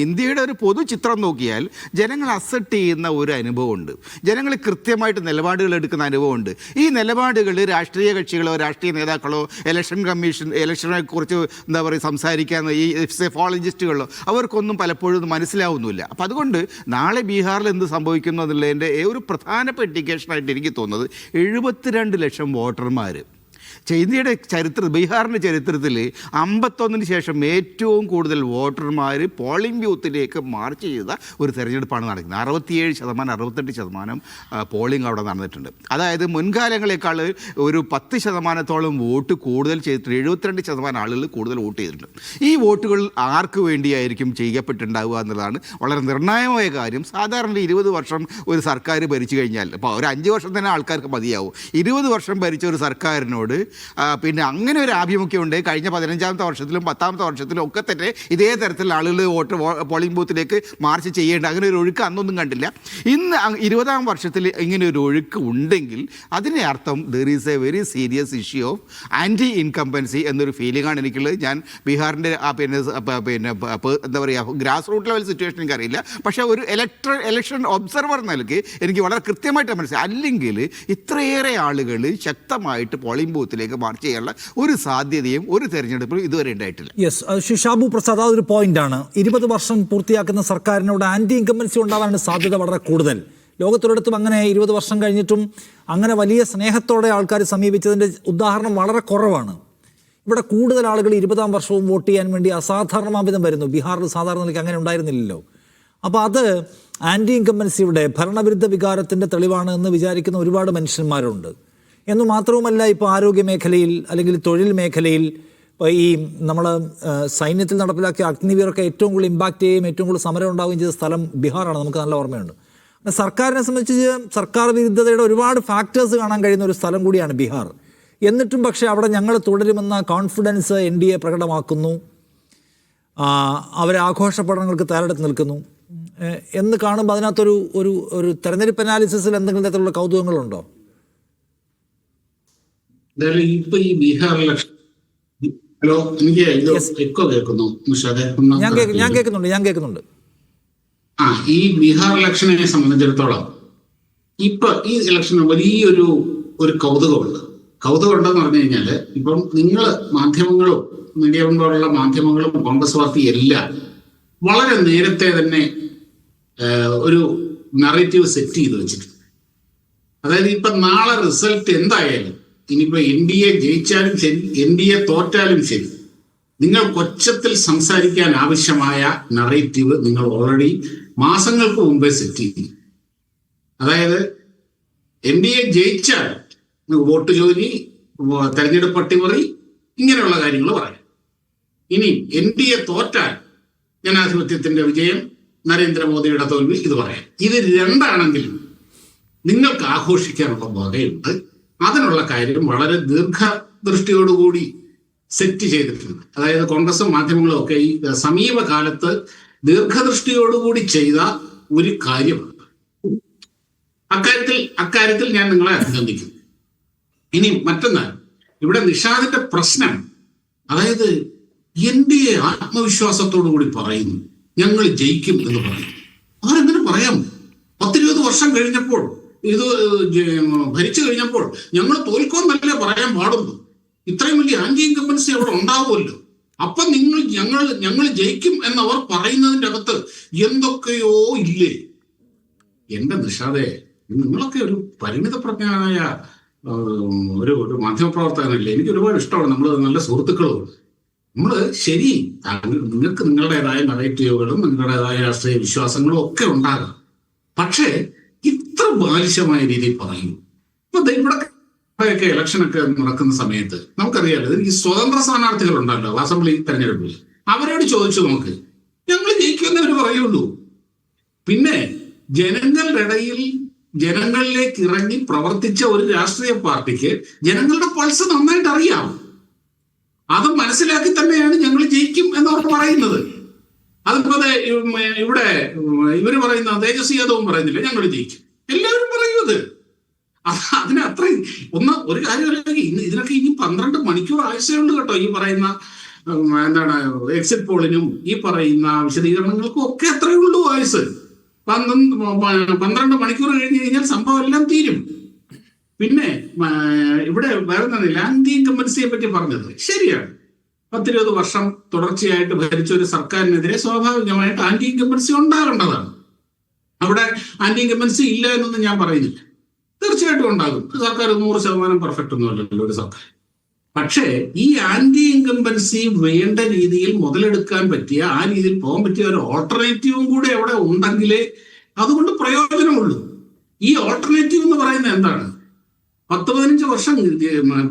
ഇന്ത്യയുടെ ഒരു പൊതു ചിത്രം നോക്കിയാൽ ജനങ്ങൾ അക്സെപ്റ്റ് ചെയ്യുന്ന ഒരു അനുഭവമുണ്ട്, ജനങ്ങൾ കൃത്യമായിട്ട് നിലപാടുകൾ എടുക്കുന്ന അനുഭവമുണ്ട്. ഈ നിലപാടുകൾ രാഷ്ട്രീയ കക്ഷികളോ രാഷ്ട്രീയ നേതാക്കളോ ഇലക്ഷൻ കമ്മീഷൻ ഇലക്ഷനെ കുറിച്ച് എന്താ പറയുക സംസാരിക്കാവുന്ന ഈ ഫോളജിസ്റ്റുകളോ അവർക്കൊന്നും പലപ്പോഴും മനസ്സിലാവുന്നില്ല. അപ്പോൾ അതുകൊണ്ട് നാളെ ബീഹാറിൽ എന്ത് സംഭവിക്കുന്നു എന്നുള്ളതിൻ്റെ ഒരു പ്രധാനപ്പെട്ട ഇൻഡിക്കേഷനായിട്ട് എനിക്ക് തോന്നുന്നത് 72 ലക്ഷം വോട്ടർമാർ ഇന്ത്യയുടെ ബീഹാറിൻ്റെ ചരിത്രത്തിൽ 51 ശേഷം ഏറ്റവും കൂടുതൽ വോട്ടർമാർ പോളിംഗ് ബൂത്തിലേക്ക് മാർച്ച് ചെയ്ത ഒരു തെരഞ്ഞെടുപ്പാണ് നടക്കുന്നത്. 67%, 68% പോളിംഗ് അവിടെ നടന്നിട്ടുണ്ട്. അതായത് മുൻകാലങ്ങളെക്കാൾ ഒരു 10% വോട്ട് കൂടുതൽ ചെയ്തിട്ടുണ്ട്. 72% ആളുകൾ കൂടുതൽ വോട്ട് ചെയ്തിട്ടുണ്ട്. ഈ വോട്ടുകൾ ആർക്ക് വേണ്ടിയായിരിക്കും ചെയ്യപ്പെട്ടിട്ടുണ്ടാവുക എന്നുള്ളതാണ് വളരെ നിർണായകമായ കാര്യം. സാധാരണ 20 വർഷം ഒരു സർക്കാർ ഭരിച്ചു കഴിഞ്ഞാൽ, ഇപ്പോൾ ഒരു 5 വർഷം തന്നെ ആൾക്കാർക്ക് മതിയാവും. 20 വർഷം ഭരിച്ച ഒരു സർക്കാരിനോട് പിന്നെ അങ്ങനെ ഒരു ആഭിമുഖ്യമുണ്ട്. കഴിഞ്ഞ 15ാമത്തെ വർഷത്തിലും 10ാമത്തെ വർഷത്തിലും ഒക്കെ തന്നെ ഇതേ തരത്തിലുള്ള ആളുകൾ പോളിംഗ് ബൂത്തിലേക്ക് മാർച്ച് ചെയ്യേണ്ട അങ്ങനെ ഒരു ഒഴുക്ക് അന്നൊന്നും കണ്ടില്ല. ഇന്ന് 20ാം വർഷത്തിൽ ഇങ്ങനെ ഒരു ഒഴുക്ക് ഉണ്ടെങ്കിൽ അതിൻ്റെ അർത്ഥം there is a very serious issue of anti incumbency എന്നൊരു ഫീലിംഗാണ് എനിക്കുള്ളത്. ഞാൻ ബീഹാറിൻ്റെ പിന്നെ എന്താ പറയുക ഗ്രാസ് റൂട്ട് ലെവൽ സിറ്റുവേഷൻ എനിക്കറിയില്ല, പക്ഷേ ഒരു ഇലക്ഷൻ ഒബ്സർവർ നൽകി എനിക്ക് വളരെ കൃത്യമായിട്ട് മനസ്സിലായി. അല്ലെങ്കിൽ ഇത്രയേറെ ആളുകൾ ശക്തമായിട്ട് പോളിംഗ് ബൂത്തിലേക്ക് മാർച്ച് ചെയ്യാനുള്ള ഒരു സാധ്യതയും ഒരു തെരഞ്ഞെടുപ്പിലും ഇതുവരെ ഉണ്ടായിട്ടില്ല. യെസ്, ഷാബു പ്രസാദ്, അതൊരു പോയിന്റാണ്. 20 വർഷം പൂർത്തിയാക്കുന്ന സർക്കാരിനോട് ആന്റി ഇൻകംബൻസി ഉണ്ടാവാനുള്ള സാധ്യത വളരെ കൂടുതൽ. ലോകത്തൊരിടത്തും അങ്ങനെ 20 വർഷം കഴിഞ്ഞിട്ടും അങ്ങനെ വലിയ സ്നേഹത്തോടെ ആൾക്കാർ സമീപിച്ചതിൻ്റെ ഉദാഹരണം വളരെ കുറവാണ്. ഇവിടെ കൂടുതൽ ആളുകൾ 20ാം വർഷവും വോട്ട് ചെയ്യാൻ വേണ്ടി അസാധാരണമാവിധം വരുന്നു. ബീഹാറിൽ സാധാരണ നിലയ്ക്ക് അങ്ങനെ ഉണ്ടായിരുന്നില്ലല്ലോ. അപ്പോൾ അത് ആന്റി ഇൻകംബൻസിയുടെ ഭരണവിരുദ്ധ വികാരത്തിൻ്റെ തെളിവാണ് എന്ന് വിചാരിക്കുന്ന ഒരുപാട് മനുഷ്യന്മാരുണ്ട്. എന്നു മാത്രവുമല്ല, ഇപ്പോൾ ആരോഗ്യ മേഖലയിൽ അല്ലെങ്കിൽ തൊഴിൽ മേഖലയിൽ ഈ നമ്മൾ സൈന്യത്തിൽ നടപ്പിലാക്കിയ അഗ്നിവീറൊക്കെ ഏറ്റവും കൂടുതൽ ഇമ്പാക്റ്റ് ചെയ്യുകയും ഏറ്റവും കൂടുതൽ സമരം ഉണ്ടാവുകയും ചെയ്ത സ്ഥലം ബീഹാറാണ്. നമുക്ക് നല്ല ഓർമ്മയുണ്ട്. സർക്കാരിനെ സംബന്ധിച്ച് സർക്കാർ വിരുദ്ധതയുടെ ഒരുപാട് ഫാക്ടേഴ്സ് കാണാൻ കഴിയുന്ന ഒരു സ്ഥലം കൂടിയാണ് ബീഹാർ. എന്നിട്ടും പക്ഷേ അവിടെ ഞങ്ങൾ തുടരുമെന്ന കോൺഫിഡൻസ് NDA പ്രകടമാക്കുന്നു, അവരെ ആഘോഷ പഠനങ്ങൾക്ക് തയ്യാറെടുത്ത് നിൽക്കുന്നു എന്ന് കാണുമ്പോൾ അതിനകത്തൊരു ഒരു തെരഞ്ഞെടുപ്പ് അനാലിസിസിൽ എന്തെങ്കിലും തരത്തിലുള്ള കൗതുകങ്ങളുണ്ടോ? ഇപ്പൊ ഈ ബീഹാർ ഇലക്ഷൻ, ഹലോ, എനിക്ക് എക്കോ കേൾക്കുന്നു. ഞാൻ കേൾക്കുന്നുണ്ട്. ഈ ബീഹാർ ഇലക്ഷനെ സംബന്ധിച്ചിടത്തോളം ഇപ്പൊ ഈ ഇലക്ഷന് വലിയൊരു കൗതുകമുണ്ട്. കൗതുകം ഉണ്ടെന്ന് പറഞ്ഞു കഴിഞ്ഞാല് ഇപ്പം നിങ്ങൾ മാധ്യമങ്ങളും മീഡിയ പോലുള്ള മാധ്യമങ്ങളും കോൺഗ്രസ് പാർട്ടി എല്ലാം വളരെ നേരത്തെ തന്നെ ഒരു നറേറ്റീവ് സെറ്റ് ചെയ്ത് വെച്ചിട്ടുണ്ട്. അതായത് ഇപ്പൊ നാളെ റിസൾട്ട് എന്തായാലും, ഇനിയിപ്പോ NDA ജയിച്ചാലും ശരി NDA തോറ്റാലും ശരി, നിങ്ങൾ കൊച്ചത്തിൽ സംസാരിക്കാൻ ആവശ്യമായ നറേറ്റീവ് നിങ്ങൾ ഓൾറെഡി മാസങ്ങൾക്ക് മുമ്പേ സെറ്റ് ചെയ്തു. അതായത് NDA ജയിച്ചാൽ വോട്ട് ചോരി തെരഞ്ഞെടുപ്പ് അട്ടിമറി, ഇങ്ങനെയുള്ള കാര്യങ്ങൾ പറയാം. ഇനി NDA തോറ്റാൽ ജനാധിപത്യത്തിന്റെ വിജയം, നരേന്ദ്രമോദിയുടെ തോൽവി, ഇത് പറയാം. ഇത് രണ്ടാണെങ്കിലും നിങ്ങൾക്ക് ആഘോഷിക്കാനുള്ള വകയുണ്ട്. അതിനുള്ള കാര്യം വളരെ ദീർഘദൃഷ്ടിയോടുകൂടി സെറ്റ് ചെയ്തിട്ടുണ്ട്. അതായത് കോൺഗ്രസും മാധ്യമങ്ങളും ഒക്കെ ഈ സമീപകാലത്ത് ദീർഘദൃഷ്ടിയോടുകൂടി ചെയ്ത ഒരു കാര്യമാണ്. അക്കാര്യത്തിൽ ഞാൻ നിങ്ങളെ അഭിനന്ദിക്കുന്നു. ഇനി മറ്റൊന്ന്, ഇവിടെ നിഷാദിന്റെ പ്രശ്നം, അതായത് NDA ആത്മവിശ്വാസത്തോടു കൂടി പറയുന്നു ഞങ്ങൾ ജയിക്കും എന്ന് പറയും. അവരെങ്ങനെ പറയാം? 10-20 വർഷം കഴിഞ്ഞപ്പോൾ, ഇത് ഭരിച്ചു കഴിഞ്ഞപ്പോൾ ഞങ്ങൾ തോൽക്കുമെന്നല്ലേ പറയാൻ പാടുള്ളൂ. ഇത്രയും വലിയ ആന്റി ഇൻകംബൻസി അവിടെ ഉണ്ടാവുമല്ലോ. അപ്പൊ ഞങ്ങൾ ജയിക്കും എന്നവർ പറയുന്നതിൻ്റെ അകത്ത് എന്തൊക്കെയോ ഇല്ലേ? എന്റെ നിഷാദേ, നിങ്ങളൊക്കെ ഒരു പരിണിതപ്രജ്ഞനായ ഒരു മാധ്യമപ്രവർത്തകനല്ലേ. എനിക്ക് ഒരുപാട് ഇഷ്ടമാണ്. നമ്മൾ നല്ല സുഹൃത്തുക്കളും. ശരി, നിങ്ങൾക്ക് നിങ്ങളുടേതായ നറേറ്റീവുകളും നിങ്ങളുടേതായ രാഷ്ട്രീയ വിശ്വാസങ്ങളും ഒക്കെ ഉണ്ടാകാം. പക്ഷേ ഇത്ര ബാലിശമായ രീതിയിൽ പറയും. ഇപ്പൊ ഇവിടെയൊക്കെ ഇലക്ഷനൊക്കെ നടക്കുന്ന സമയത്ത് നമുക്കറിയാലോ, ഈ സ്വതന്ത്ര സ്ഥാനാർത്ഥികൾ ഉണ്ടല്ലോ അസംബ്ലി തെരഞ്ഞെടുപ്പിൽ, അവരോട് ചോദിച്ചു നോക്ക്, ഞങ്ങൾ ജയിക്കുമെന്ന് അവർ പറയുള്ളൂ. പിന്നെ ജനങ്ങളിലേക്ക് ഇറങ്ങി പ്രവർത്തിച്ച ഒരു രാഷ്ട്രീയ പാർട്ടിക്ക് ജനങ്ങളുടെ പൾസ് നന്നായിട്ട് അറിയാം. അത് മനസ്സിലാക്കി തന്നെയാണ് ഞങ്ങൾ ജയിക്കും എന്നവർ പറയുന്നത്. അതിപ്പോ ഇവിടെ ഇവര് പറയുന്ന തേജസ്വി യാദവും പറയുന്നില്ല ഞങ്ങൾ ജയിക്കും, എല്ലാവരും പറയുന്നത്. അതിന് അത്രയും ഒരു കാര്യമല്ലെങ്കിൽ ഇതിനൊക്കെ ഇനി 12 മണിക്കൂർ ആവശ്യമുണ്ട് കേട്ടോ. ഈ പറയുന്ന എക്സിറ്റ് പോളിനും ഈ പറയുന്ന വിശദീകരണങ്ങൾക്കും ഒക്കെ അത്രയേ ഉള്ളൂ ആയുസ്. 12 മണിക്കൂർ കഴിഞ്ഞ് കഴിഞ്ഞാൽ സംഭവം എല്ലാം തീരും. പിന്നെ ഇവിടെ വേറെ ആന്റി ഇൻകംബൻസിയെ പറ്റി പറഞ്ഞത് ശരിയാണ്. 10-20 വർഷം തുടർച്ചയായിട്ട് ഭരിച്ച ഒരു സർക്കാരിനെതിരെ സ്വാഭാവികമായിട്ട് ആന്റി ഇൻകംബൻസി ഉണ്ടാകേണ്ടതാണ്. അവിടെ ആന്റി ഇൻകംബൻസി ഇല്ല എന്നൊന്നും ഞാൻ പറയുന്നില്ല, തീർച്ചയായിട്ടും ഉണ്ടാകും. സർക്കാർ 100% പെർഫെക്റ്റ് ഒന്നുമല്ലല്ലോ ഒരു സർക്കാർ. പക്ഷേ ഈ ആന്റി ഇൻകംബൻസി വേണ്ട രീതിയിൽ മുതലെടുക്കാൻ പറ്റിയ, ആ രീതിയിൽ പോകാൻ പറ്റിയ ഒരു ഓൾട്ടർനേറ്റീവും കൂടെ അവിടെ ഉണ്ടെങ്കിലേ അതുകൊണ്ട് പ്രയോജനമുള്ളൂ. ഈ ഓൾട്ടർനേറ്റീവ് എന്ന് പറയുന്നത് എന്താണ്? 10-15 വർഷം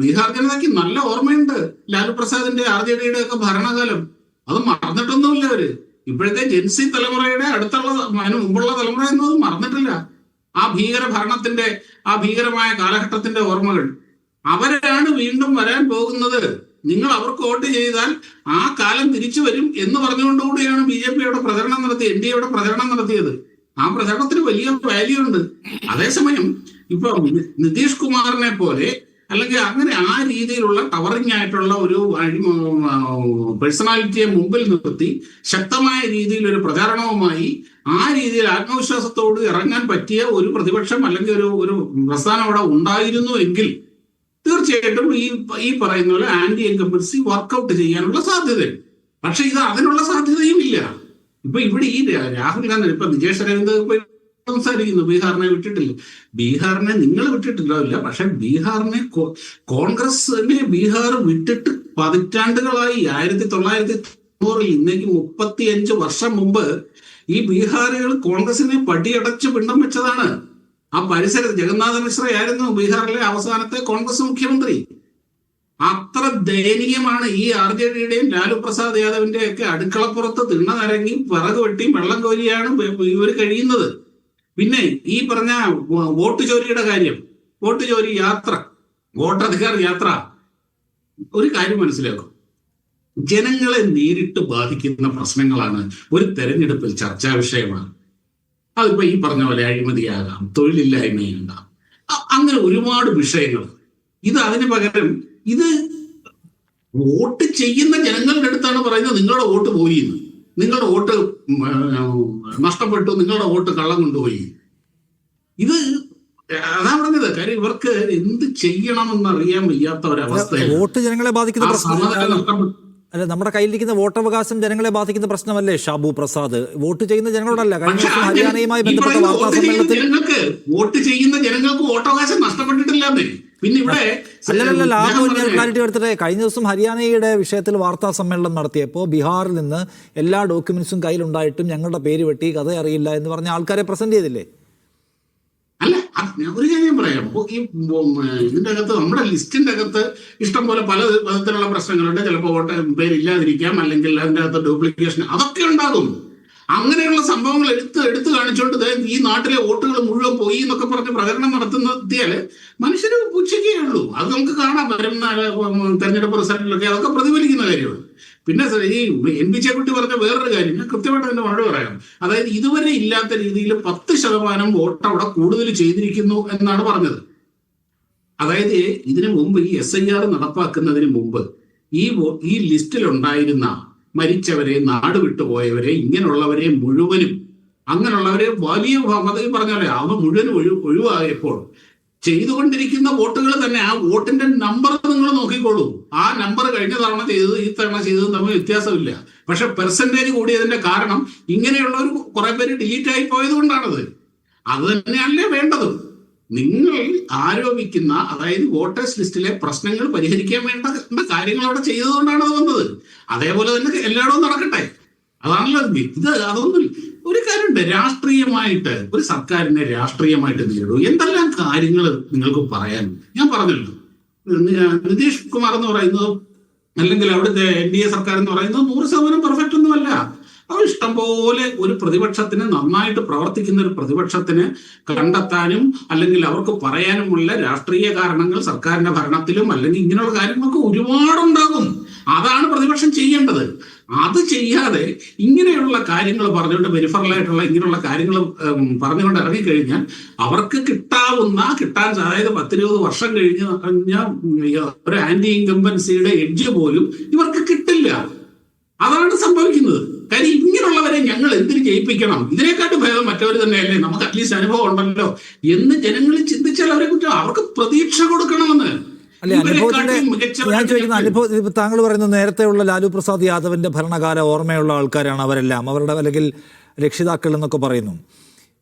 ബീഹാർ ജനതയ്ക്ക് നല്ല ഓർമ്മയുണ്ട്. ലാലു പ്രസാദിന്റെ RJD ഒക്കെ ഭരണകാലം. അത് മറന്നിട്ടൊന്നുമില്ല അവര്. ഇപ്പോഴത്തെ ജെൻസി തലമുറയുടെ അതിന് മുമ്പുള്ള തലമുറ എന്നും അത് മറന്നിട്ടില്ല. ആ ഭീകര ഭരണത്തിന്റെ, ആ ഭീകരമായ കാലഘട്ടത്തിന്റെ ഓർമ്മകൾ അവരാണ് വീണ്ടും വരാൻ പോകുന്നത്. നിങ്ങൾ അവർക്ക് വോട്ട് ചെയ്താൽ ആ കാലം തിരിച്ചു വരും എന്ന് പറഞ്ഞുകൊണ്ടുകൂടിയാണ് BJP യുടെ പ്രചരണം നടത്തിയത്, NDA യുടെ പ്രചരണം നടത്തിയത്. ആ പ്രചരണത്തിന് വലിയ വാല്യൂ ഉണ്ട്. അതേസമയം ഇപ്പൊ നിതീഷ് കുമാറിനെ പോലെ അല്ലെങ്കിൽ അങ്ങനെ ആ രീതിയിലുള്ള ടവറിംഗ് ആയിട്ടുള്ള ഒരു പേഴ്സണാലിറ്റിയെ മുമ്പിൽ നിർത്തി ശക്തമായ രീതിയിൽ ഒരു പ്രചാരണവുമായി ആ രീതിയിൽ ആത്മവിശ്വാസത്തോട് ഇറങ്ങാൻ പറ്റിയ ഒരു പ്രതിപക്ഷം അല്ലെങ്കിൽ ഒരു പ്രസ്ഥാനം അവിടെ ഉണ്ടായിരുന്നു എങ്കിൽ തീർച്ചയായിട്ടും ഈ പറയുന്ന പോലെ ആന്റി ഇൻകംബൻസി വർക്കൗട്ട് ചെയ്യാനുള്ള സാധ്യതയുണ്ട്. പക്ഷെ ഇത് അതിനുള്ള സാധ്യതയും ഇല്ല. ഇപ്പൊ ഇവിടെ ഈ രാഹുൽ ഗാന്ധി, ഇപ്പൊ വിജയ് രവീന്ദ്ര സംസാരിക്കുന്നു, ബീഹാറിനെ വിട്ടിട്ടില്ല. ബീഹാറിനെ നിങ്ങൾ വിട്ടിട്ടില്ല, പക്ഷെ ബീഹാറിനെ കോൺഗ്രസിനെ ബീഹാർ വിട്ടിട്ട് പതിറ്റാണ്ടുകളായി. 1990 ഇന്നേക്ക് 35 വർഷം മുമ്പ് ഈ ബീഹാറുകൾ കോൺഗ്രസിനെ പടിയടച്ച് പിണ്ടം വെച്ചതാണ്. ആ പരിസരത്ത് ജഗന്നാഥ മിശ്രയായിരുന്നു ബീഹാറിലെ അവസാനത്തെ കോൺഗ്രസ് മുഖ്യമന്ത്രി. അത്ര ദയനീയമാണ് ഈ RJDയുടെയും ലാലു പ്രസാദ് യാദവിന്റെ ഒക്കെ അടുക്കളപ്പുറത്ത് തിണ്ണ നിരങ്ങി വിറക് വെട്ടിയും വെള്ളം കോരിയാണ് ഇവർ കഴിയുന്നത്. പിന്നെ ഈ പറഞ്ഞ വോട്ട് ചോരിയുടെ കാര്യം, വോട്ട് ചോരി യാത്ര, വോട്ടധികാർ യാത്ര, ഒരു കാര്യം മനസ്സിലാക്കും, ജനങ്ങളെ നേരിട്ട് ബാധിക്കുന്ന പ്രശ്നങ്ങളാണ് ഒരു തെരഞ്ഞെടുപ്പിൽ ചർച്ചാ വിഷയമാണ്. അതിപ്പോ ഈ പറഞ്ഞ പോലെ അഴിമതിയാകാം, തൊഴിലില്ലായ്മയുണ്ടാകാം, അങ്ങനെ ഒരുപാട് വിഷയങ്ങൾ. ഇത് അതിന് പകരം ഇത് വോട്ട് ചെയ്യുന്ന ജനങ്ങളുടെ അടുത്താണ് പറയുന്നത് നിങ്ങളുടെ വോട്ട് പോയി, നിങ്ങളുടെ വോട്ട് നഷ്ടപ്പെട്ടു, നിങ്ങളുടെ വോട്ട് കള്ളം കൊണ്ടുപോയി. ഇത് അതാ പറഞ്ഞത്. കാര്യം ഇവർക്ക് എന്ത് ചെയ്യണമെന്ന് അറിയാൻ വയ്യാത്ത ഒരവസ്ഥ. വോട്ട് ജനങ്ങളെ ബാധിക്കുന്ന അല്ല, നമ്മുടെ കയ്യിലിരിക്കുന്ന വോട്ടവകാശം ജനങ്ങളെ ബാധിക്കുന്ന പ്രശ്നമല്ലേ ഷാബു പ്രസാദ്? വോട്ട് ചെയ്യുന്ന ജനങ്ങളോടല്ല. കഴിഞ്ഞ ദിവസം ഹരിയാനയുമായി ബന്ധപ്പെട്ട വാർത്താ സമ്മേളനത്തിൽ വോട്ട് ചെയ്യുന്ന ജനങ്ങൾക്ക് വോട്ടവകാശം നഷ്ടപ്പെട്ടിട്ടില്ലാന്നേ. പിന്നെ ഇവിടെ അല്ലല്ല, ആ ഞാൻ ക്ലാരിറ്റി എടുത്തിട്ട്, കഴിഞ്ഞ ദിവസം ഹരിയാനയുടെ വിഷയത്തിൽ വാർത്താ സമ്മേളനം നടത്തിയപ്പോൾ ബീഹാറിൽ നിന്ന് എല്ലാ ഡോക്യുമെന്റ്സും കയ്യിലുണ്ടായിട്ടും ഞങ്ങളുടെ പേര് വെട്ടി, കഥ അറിയില്ല എന്ന് പറഞ്ഞ ആൾക്കാരെ പ്രസന്റ് ചെയ്തില്ലേ? അല്ല, ഞാൻ ഒരു കാര്യം പറയാം. ഈ ഇതിന്റെ അകത്ത്, നമ്മുടെ ലിസ്റ്റിന്റെ അകത്ത് ഇഷ്ടം പോലെ പല വിധത്തിലുള്ള പ്രശ്നങ്ങളുണ്ട്. ചിലപ്പോൾ വോട്ട് പേരില്ലാതിരിക്കാം, അല്ലെങ്കിൽ അതിന്റെ അകത്ത് ഡ്യൂപ്ലിക്കേഷൻ, അതൊക്കെ ഉണ്ടാകും. അങ്ങനെയുള്ള സംഭവങ്ങൾ എടുത്ത് കാണിച്ചുകൊണ്ട് ഈ നാട്ടിലെ വോട്ടുകൾ മുഴുവൻ പോയി എന്നൊക്കെ പറഞ്ഞ് പ്രകടനം നടത്തുന്നതിയാല് മനുഷ്യര് പുച്ഛിക്കേ ഉള്ളൂ. അത് നമുക്ക് കാണാം, വരുന്ന തെരഞ്ഞെടുപ്പ് റിസൾട്ടിലൊക്കെ അതൊക്കെ പ്രതിഫലിക്കുന്ന കാര്യമാണ്. പിന്നെ ഈ എൻ പി ചെക്കുട്ടി പറഞ്ഞ വേറൊരു കാര്യം ഞാൻ കൃത്യമായിട്ട് അതിന്റെ മറുപടി പറയാം. അതായത് ഇതുവരെ ഇല്ലാത്ത രീതിയിൽ 10% വോട്ട് അവിടെ കൂടുതൽ ചെയ്തിരിക്കുന്നു എന്നാണ് പറഞ്ഞത്. അതായത് ഇതിനു മുമ്പ് ഈ SIR നടപ്പാക്കുന്നതിന് മുമ്പ് ഈ ലിസ്റ്റിലുണ്ടായിരുന്ന മരിച്ചവരെ, നാട് വിട്ടുപോയവരെ, ഇങ്ങനെയുള്ളവരെ മുഴുവനും, അങ്ങനെയുള്ളവരെ വലിയ പറഞ്ഞാലേ അവ മുഴുവൻ ഒഴിവായപ്പോൾ ചെയ്തുകൊണ്ടിരിക്കുന്ന വോട്ടുകൾ തന്നെ, ആ വോട്ടിന്റെ നമ്പർ നിങ്ങൾ നോക്കിക്കോളൂ. ആ നമ്പർ കഴിഞ്ഞ തവണ ചെയ്തത് ഈ തവണ ചെയ്തതും തമ്മിൽ വ്യത്യാസമില്ല. പക്ഷെ പെർസെന്റേജ് കൂടിയതിന്റെ കാരണം ഇങ്ങനെയുള്ളവർ കുറെ പേര് ഡിലീറ്റ് ആയി പോയത് കൊണ്ടാണത്. അത് തന്നെയല്ലേ വേണ്ടതും. നിങ്ങൾ ആരോപിക്കുന്ന, അതായത് വോട്ടേഴ്സ് ലിസ്റ്റിലെ പ്രശ്നങ്ങൾ പരിഹരിക്കാൻ വേണ്ട കാര്യങ്ങൾ അവിടെ ചെയ്തതുകൊണ്ടാണ് അത് വന്നത്. അതേപോലെ തന്നെ എല്ലായിടവും നടക്കട്ടെ, അതാണല്ലോ ഇത്. അതൊന്നും ഒരു കാര്യമുണ്ട്, രാഷ്ട്രീയമായിട്ട് ഒരു സർക്കാരിനെ രാഷ്ട്രീയമായിട്ട് നേരിടും. എന്തെല്ലാം കാര്യങ്ങൾ നിങ്ങൾക്ക് പറയാൻ. ഞാൻ പറഞ്ഞല്ലോ, നിതീഷ് കുമാർ എന്ന് പറയുന്നത്, അല്ലെങ്കിൽ അവിടുത്തെ NDA സർക്കാർ എന്ന് പറയുന്നത് 100% പെർഫെക്റ്റ് ഒന്നുമല്ല. അവർ ഇഷ്ടംപോലെ ഒരു പ്രതിപക്ഷത്തിന്, നന്നായിട്ട് പ്രവർത്തിക്കുന്ന ഒരു പ്രതിപക്ഷത്തിന് കണ്ടെത്താനും അല്ലെങ്കിൽ അവർക്ക് പറയാനുമുള്ള രാഷ്ട്രീയ കാരണങ്ങൾ സർക്കാരിന്റെ ഭരണത്തിലും അല്ലെങ്കിൽ ഇങ്ങനെയുള്ള കാര്യങ്ങളൊക്കെ ഒരുപാടുണ്ടാകും. അതാണ് പ്രതിപക്ഷം ചെയ്യേണ്ടത്. അത് ചെയ്യാതെ ഇങ്ങനെയുള്ള കാര്യങ്ങൾ പറഞ്ഞുകൊണ്ട്, പെരിഫറലായിട്ടുള്ള ഇങ്ങനെയുള്ള കാര്യങ്ങൾ പറഞ്ഞുകൊണ്ട് ഇറങ്ങിക്കഴിഞ്ഞാൽ അവർക്ക് കിട്ടാൻ, അതായത് 10-20 വർഷം കഴിഞ്ഞാൽ ഒരു ആന്റി ഇൻകംബൻസിയുടെ എഡ്ജ് പോലും ഇവർക്ക് കിട്ടില്ല. അതാണ് സംഭവിക്കുന്നത്. കാര്യം ഇങ്ങനെയുള്ളവരെ ഞങ്ങൾ എന്തിനു ജയിപ്പിക്കണം, ഇതിനെക്കാട്ടും ഭേദം മറ്റവർ തന്നെയല്ലേ, നമുക്ക് അറ്റ്ലീസ്റ്റ് അനുഭവം ഉണ്ടല്ലോ എന്ന് ജനങ്ങൾ ചിന്തിച്ചാൽ അവരെ കുറ്റം, അവർക്ക് പ്രതീക്ഷ കൊടുക്കണമെന്ന്. അല്ലെ, അനുഭവത്തിന്റെ ഞാൻ ചോദിക്കുന്ന അനുഭവം, താങ്കൾ പറയുന്നത് നേരത്തെയുള്ള ലാലു പ്രസാദ് യാദവിന്റെ ഭരണകാല ഓർമ്മയുള്ള ആൾക്കാരാണ് അവരെല്ലാം, അവരുടെ അല്ലെങ്കിൽ രക്ഷിതാക്കൾ എന്നൊക്കെ പറയുന്നു.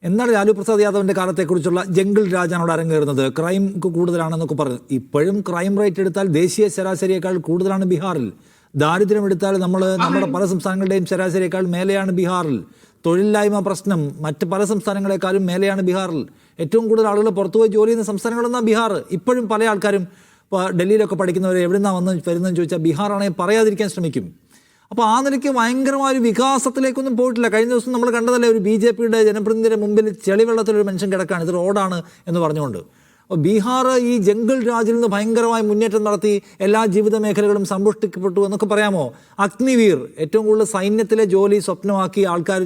എന്നാൽ ലാലു പ്രസാദ് യാദവിന്റെ കാലത്തെക്കുറിച്ചുള്ള ജംഗിൾ രാജാണ് അവിടെ അരങ്ങേറുന്നത്. ക്രൈം കൂടുതലാണെന്നൊക്കെ പറഞ്ഞു. ഇപ്പോഴും ക്രൈം റേറ്റ് എടുത്താൽ ദേശീയ ശരാശരിയേക്കാൾ കൂടുതലാണ് ബീഹാറിൽ. ദാരിദ്ര്യം എടുത്താൽ നമ്മുടെ പല സംസ്ഥാനങ്ങളുടെയും ശരാശരിയേക്കാൾ മേലെയാണ് ബീഹാറിൽ. തൊഴിലില്ലായ്മ പ്രശ്നം മറ്റ് പല സംസ്ഥാനങ്ങളെക്കാളും മേലെയാണ് ബീഹാറിൽ. ഏറ്റവും കൂടുതൽ ആളുകൾ പുറത്തുപോയി ജോലി ചെയ്യുന്ന സംസ്ഥാനങ്ങളെന്നാണ് ബീഹാർ. ഇപ്പോഴും പല ആൾക്കാരും ഇപ്പോൾ ഡൽഹിയിലൊക്കെ പഠിക്കുന്നവർ എവിടുന്നാണ് വരുന്നതെന്ന് ചോദിച്ചാൽ ബീഹാറാണെങ്കിൽ പറയാതിരിക്കാൻ ശ്രമിക്കും. അപ്പോൾ ആ നിലയ്ക്ക് ഭയങ്കരമായൊരു വികാസത്തിലേക്കൊന്നും പോയിട്ടില്ല. കഴിഞ്ഞ ദിവസം നമ്മൾ കണ്ടതല്ലേ, ഒരു BJPയുടെ ജനപ്രതിനിധിയുടെ മുമ്പിൽ ചെളിവെള്ളത്തിലൊരു മനുഷ്യൻ കിടക്കാണ്, ഇത് റോഡാണ് എന്ന് പറഞ്ഞുകൊണ്ട്. അപ്പോൾ ബീഹാർ ഈ ജംഗിൾ രാജിൽ നിന്ന് ഭയങ്കരമായ മുന്നേറ്റം നടത്തി, എല്ലാ ജീവിത മേഖലകളും സമ്പുഷ്ടിക്കപ്പെട്ടു എന്നൊക്കെ പറയാമോ? അഗ്നിവീർ, ഏറ്റവും കൂടുതൽ സൈന്യത്തിലെ ജോലി സ്വപ്നമാക്കി ആൾക്കാർ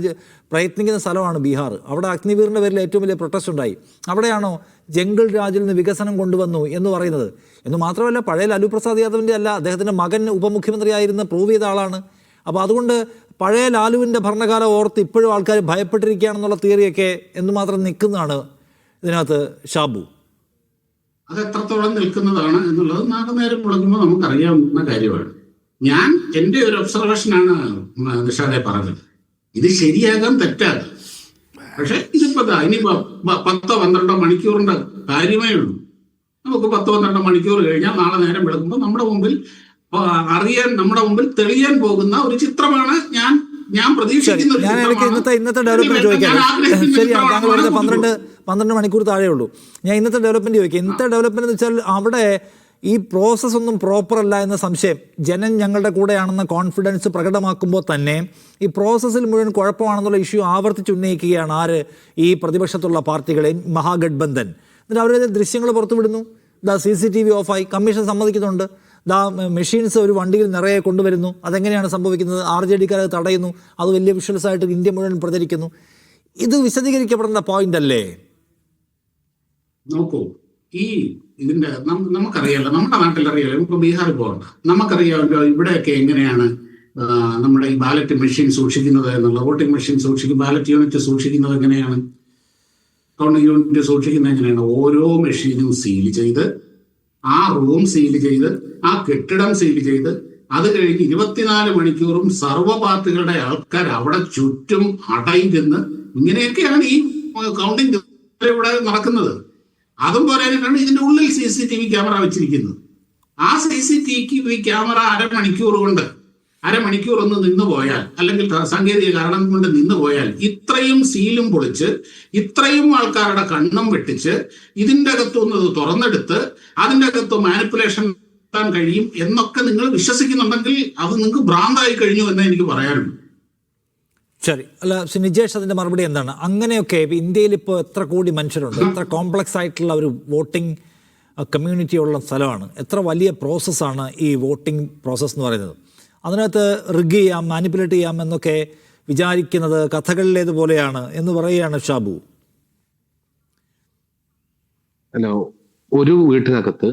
പ്രയത്നിക്കുന്ന സ്ഥലമാണ് ബീഹാർ. അവിടെ അഗ്നിവീറിൻ്റെ പേരിൽ ഏറ്റവും വലിയ പ്രൊട്ടസ്റ്റ് ഉണ്ടായി. അവിടെയാണോ ജംഗിൾ രാജിൽ നിന്ന് വികസനം കൊണ്ടുവന്നു എന്ന് പറയുന്നത്? എന്ന് മാത്രമല്ല, പഴയ ലാലു പ്രസാദ് യാദവിൻ്റെ അല്ല, അദ്ദേഹത്തിൻ്റെ മകൻ ഉപമുഖ്യമന്ത്രിയായിരുന്ന പ്രൂവ് ചെയ്ത ആളാണ്. അപ്പോൾ അതുകൊണ്ട് പഴയ ലാലുവിൻ്റെ ഭരണകാലം ഓർത്ത് ഇപ്പോഴും ആൾക്കാർ ഭയപ്പെട്ടിരിക്കുകയാണെന്നുള്ള തിയറിയൊക്കെ എന്തുമാത്രം നിൽക്കുന്നതാണ് ഇതിനകത്ത് ഷാബു? അത് എത്രത്തോളം നിൽക്കുന്നതാണ് എന്നുള്ളത് നാളെ നേരം മുടങ്ങുമ്പോൾ നമുക്കറിയാവുന്ന കാര്യമാണ്. ഞാൻ എൻ്റെ ഒരു ഒബ്സർവേഷനാണ് നിഷാദെ പറഞ്ഞത്. ഇത് ശരിയാകാം, തെറ്റാകാം. പക്ഷെ ഇതിപ്പോ ഇനി 10-12 മണിക്കൂറിന്റെ കാര്യമേ ഉള്ളൂ. നമുക്ക് 10-12 മണിക്കൂർ കഴിഞ്ഞാൽ നാളെ നേരം വിളക്കുമ്പോൾ നമ്മുടെ മുമ്പിൽ തെളിയാൻ പോകുന്ന ഒരു ചിത്രമാണ് ഞാൻ പ്രതീക്ഷിക്കുന്നത്. ഞാൻ ഇടയ്ക്ക് ഇന്നത്തെ ഡെവലപ്മെന്റ് ചോദിക്കാം. ശരിയാണ്, താങ്കൾ പറഞ്ഞ 12 മണിക്കൂർ താഴെ ഉള്ളൂ. ഞാൻ ഇന്നത്തെ ഡെവലപ്മെന്റ് ചോദിക്കാം. ഇന്നത്തെ ഡെവലപ്മെന്റ് എന്ന് വെച്ചാൽ അവിടെ ഈ പ്രോസസ് ഒന്നും പ്രോപ്പർ അല്ല എന്ന സംശയം, ജനം ഞങ്ങളുടെ കൂടെയാണെന്ന കോൺഫിഡൻസ് പ്രകടമാക്കുമ്പോൾ തന്നെ ഈ പ്രോസസ്സിൽ മുഴുവൻ കുഴപ്പമാണെന്നുള്ള ഇഷ്യൂ ആവർത്തിച്ചുന്നയിക്കുകയാണ് ആര്? ഈ പ്രതിപക്ഷത്തുള്ള പാർട്ടികളെ, മഹാഗഡ്ബന്ധൻ. എന്നിട്ട് അവരുടെ ദൃശ്യങ്ങൾ പുറത്തുവിടുന്നു. CCTV ഓഫായി, കമ്മീഷൻ സമ്മതിക്കുന്നുണ്ട്. മെഷീൻസ് ഒരു വണ്ടിയിൽ നിറയെ കൊണ്ടുവരുന്നു. അതെങ്ങനെയാണ് സംഭവിക്കുന്നത്? RJD-ക്കാരത് തടയുന്നു. അത് വലിയ വിഷ്വൽസ് ആയിട്ട് ഇന്ത്യ മുഴുവൻ പ്രചരിക്കുന്നു. ഇത് വിശദീകരിക്കപ്പെടേണ്ട പോയിന്റ് അല്ലേ? നോക്കൂ, ഇതിന്റെ നമുക്കറിയാലോ, നമ്മുടെ നാട്ടിലറിയാലോ, നമുക്ക് ബീഹാറിൽ പോകണ്ട, നമുക്കറിയാമല്ലോ ഇവിടെയൊക്കെ എങ്ങനെയാണ് നമ്മുടെ ഈ ബാലറ്റ് മെഷീൻ സൂക്ഷിക്കുന്നത് എന്നുള്ള. വോട്ടിംഗ് മെഷീൻ ബാലറ്റ് യൂണിറ്റ് സൂക്ഷിക്കുന്നത് എങ്ങനെയാണ്, കൗണ്ടിംഗ് യൂണിറ്റ് സൂക്ഷിക്കുന്നത് എങ്ങനെയാണ്? ഓരോ മെഷീനും സീൽ ചെയ്ത്, ആ റൂം സീൽ ചെയ്ത്, ആ കെട്ടിടം സീൽ ചെയ്ത്, അത് കഴിഞ്ഞ് 24 മണിക്കൂറും സർവ്വ പാർട്ടികളുടെ ആൾക്കാർ അവിടെ ചുറ്റും അടയിരുന്ന് ഇങ്ങനെയൊക്കെയാണ് ഈ കൗണ്ടിംഗ് ഇവിടെ നടക്കുന്നത്. അതും പോരാനായിട്ടാണ് ഇതിന്റെ ഉള്ളിൽ CCTV ക്യാമറ വെച്ചിരിക്കുന്നത്. ആ CCTV ക്യാമറ അരമണിക്കൂർ കൊണ്ട് അരമണിക്കൂർ ഒന്ന് നിന്ന് പോയാൽ, അല്ലെങ്കിൽ സാങ്കേതിക കാരണം കൊണ്ട് നിന്ന് പോയാൽ, ഇത്രയും സീലും പൊളിച്ച് ഇത്രയും ആൾക്കാരുടെ കണ്ണും വെട്ടിച്ച് ഇതിൻ്റെ അകത്തുനിന്ന് ഇത് തുറന്നെടുത്ത് അതിൻ്റെ അകത്ത് മാനിപ്പുലേഷൻ നടത്താൻ കഴിയും എന്നൊക്കെ നിങ്ങൾ വിശ്വസിക്കുന്നുണ്ടെങ്കിൽ അത് നിങ്ങൾക്ക് ഭ്രാന്തായി കഴിഞ്ഞു എന്ന് എനിക്ക് പറയാനുണ്ട്. ശരി. അല്ല, നിജേഷ്, അതിന്റെ മറുപടി എന്താണ്? അങ്ങനെയൊക്കെ ഇന്ത്യയിൽ ഇപ്പോൾ എത്ര കോടി മനുഷ്യരുണ്ട്, എത്ര കോംപ്ലക്സ് ആയിട്ടുള്ള ഒരു വോട്ടിംഗ് കമ്മ്യൂണിറ്റി ഉള്ള സ്ഥലമാണ്, എത്ര വലിയ പ്രോസസ്സാണ് ഈ വോട്ടിംഗ് പ്രോസസ്സ് എന്ന് പറയുന്നത്. അതിനകത്ത് റിഗ് ചെയ്യാം, മാനിപ്പുലേറ്റ് ചെയ്യാം എന്നൊക്കെ വിചാരിക്കുന്നത് കഥകളിലേതുപോലെയാണ് എന്ന് പറയുകയാണ് ഷാബു. അല്ല, ഒരു വീട്ടിനകത്ത്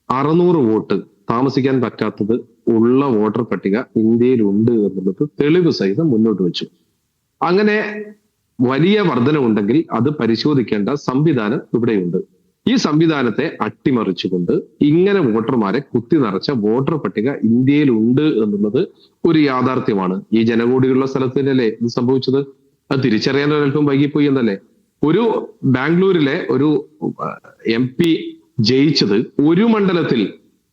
600 വോട്ട് താമസിക്കാൻ പറ്റാത്തത് ഉള്ള വോട്ടർ പട്ടിക ഇന്ത്യയിലുണ്ട് എന്നുള്ളത് തെളിവ് സഹിതം മുന്നോട്ട് വെച്ചു. അങ്ങനെ വലിയ വർധനവുണ്ടെങ്കിൽ അത് പരിശോധിക്കേണ്ട സംവിധാനം ഇവിടെയുണ്ട്. ഈ സംവിധാനത്തെ അട്ടിമറിച്ചുകൊണ്ട് ഇങ്ങനെ വോട്ടർമാരെ കുത്തി നിറച്ച വോട്ടർ പട്ടിക ഇന്ത്യയിലുണ്ട് എന്നുള്ളത് ഒരു യാഥാർത്ഥ്യമാണ്. ഈ ജനകോടികളുള്ള സ്ഥലത്തിനല്ലേ ഇത് സംഭവിച്ചത്? അത് തിരിച്ചറിയാൻ ഒരൽപ്പം വൈകിപ്പോയി എന്നല്ലേ. ഒരു ബാംഗ്ലൂരിലെ ഒരു MP ജയിച്ചത് ഒരു മണ്ഡലത്തിൽ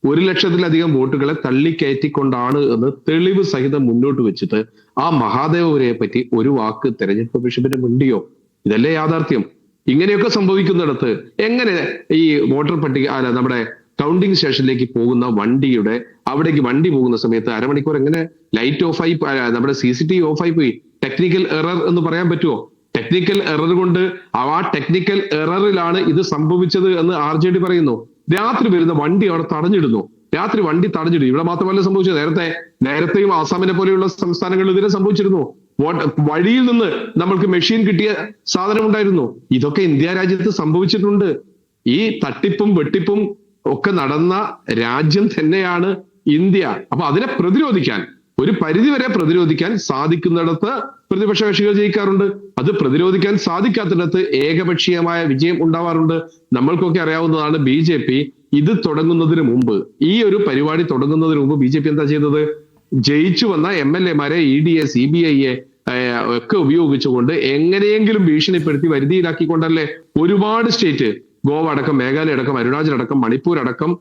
1,00,000-ലധികം വോട്ടുകളെ തള്ളിക്കയറ്റിക്കൊണ്ടാണ് എന്ന് തെളിവ് സഹിതം മുന്നോട്ട് വെച്ചിട്ട് ആ മഹാദേവപുരയെ പറ്റി ഒരു വാക്ക് തെരഞ്ഞെടുപ്പ് ബിഷപ്പിന് മിണ്ടിയോ? ഇതല്ലേ യാഥാർത്ഥ്യം. ഇങ്ങനെയൊക്കെ സംഭവിക്കുന്നിടത്ത് എങ്ങനെ ഈ വോട്ടർ പട്ടിക നമ്മുടെ കൗണ്ടിംഗ് സ്റ്റേഷനിലേക്ക് പോകുന്ന വണ്ടിയുടെ അവിടേക്ക് വണ്ടി പോകുന്ന സമയത്ത് അരമണിക്കൂർ എങ്ങനെ ലൈറ്റ് ഓഫായി, നമ്മുടെ CCTV ഓഫായി പോയി? ടെക്നിക്കൽ എറർ എന്ന് പറയാൻ പറ്റുമോ? ടെക്നിക്കൽ എറർ കൊണ്ട് ആ ടെക്നിക്കൽ എററിലാണ് ഇത് സംഭവിച്ചത് എന്ന് RJD പറയുന്നു. രാത്രി വരുന്ന വണ്ടി അവിടെ തടഞ്ഞിടുന്നു. രാത്രി വണ്ടി തടഞ്ഞിടും. ഇവിടെ മാത്രമല്ല സംഭവിച്ചത്, നേരത്തെയും ആസാമിനെ പോലെയുള്ള സംസ്ഥാനങ്ങളിൽ ഇതിനെ സംഭവിച്ചിരുന്നു. വഴിയിൽ നിന്ന് നമ്മൾക്ക് മെഷീൻ കിട്ടിയ സാധനം ഉണ്ടായിരുന്നു. ഇതൊക്കെ ഇന്ത്യ രാജ്യത്ത് സംഭവിച്ചിട്ടുണ്ട്. ഈ തട്ടിപ്പും വെട്ടിപ്പും ഒക്കെ നടന്ന രാജ്യം തന്നെയാണ് ഇന്ത്യ. അപ്പൊ അതിനെ പ്രതിരോധിക്കാൻ, ഒരു പരിധിവരെ പ്രതിരോധിക്കാൻ സാധിക്കുന്നിടത്ത് പ്രതിപക്ഷ കക്ഷികൾ ജയിക്കാറുണ്ട്. അത് പ്രതിരോധിക്കാൻ സാധിക്കാത്തിടത്ത് ഏകപക്ഷീയമായ വിജയം ഉണ്ടാവാറുണ്ട്. നമ്മൾക്കൊക്കെ അറിയാവുന്നതാണ്, BJP ഇത് തുടങ്ങുന്നതിന് മുമ്പ്, ഈ ഒരു പരിപാടി തുടങ്ങുന്നതിന് മുമ്പ് BJP എന്താ ചെയ്തത്? ജയിച്ചു വന്ന MLA-മാരെ ED, CBI ഒക്കെ ഉപയോഗിച്ചുകൊണ്ട് എങ്ങനെയെങ്കിലും ഭീഷണിപ്പെടുത്തി വരുതിയിലാക്കിക്കൊണ്ടല്ലേ ഒരുപാട് സ്റ്റേറ്റ്, ഗോവ അടക്കം, മേഘാലയ അടക്കം, അരുണാചൽ അടക്കം, മണിപ്പൂർ അടക്കം,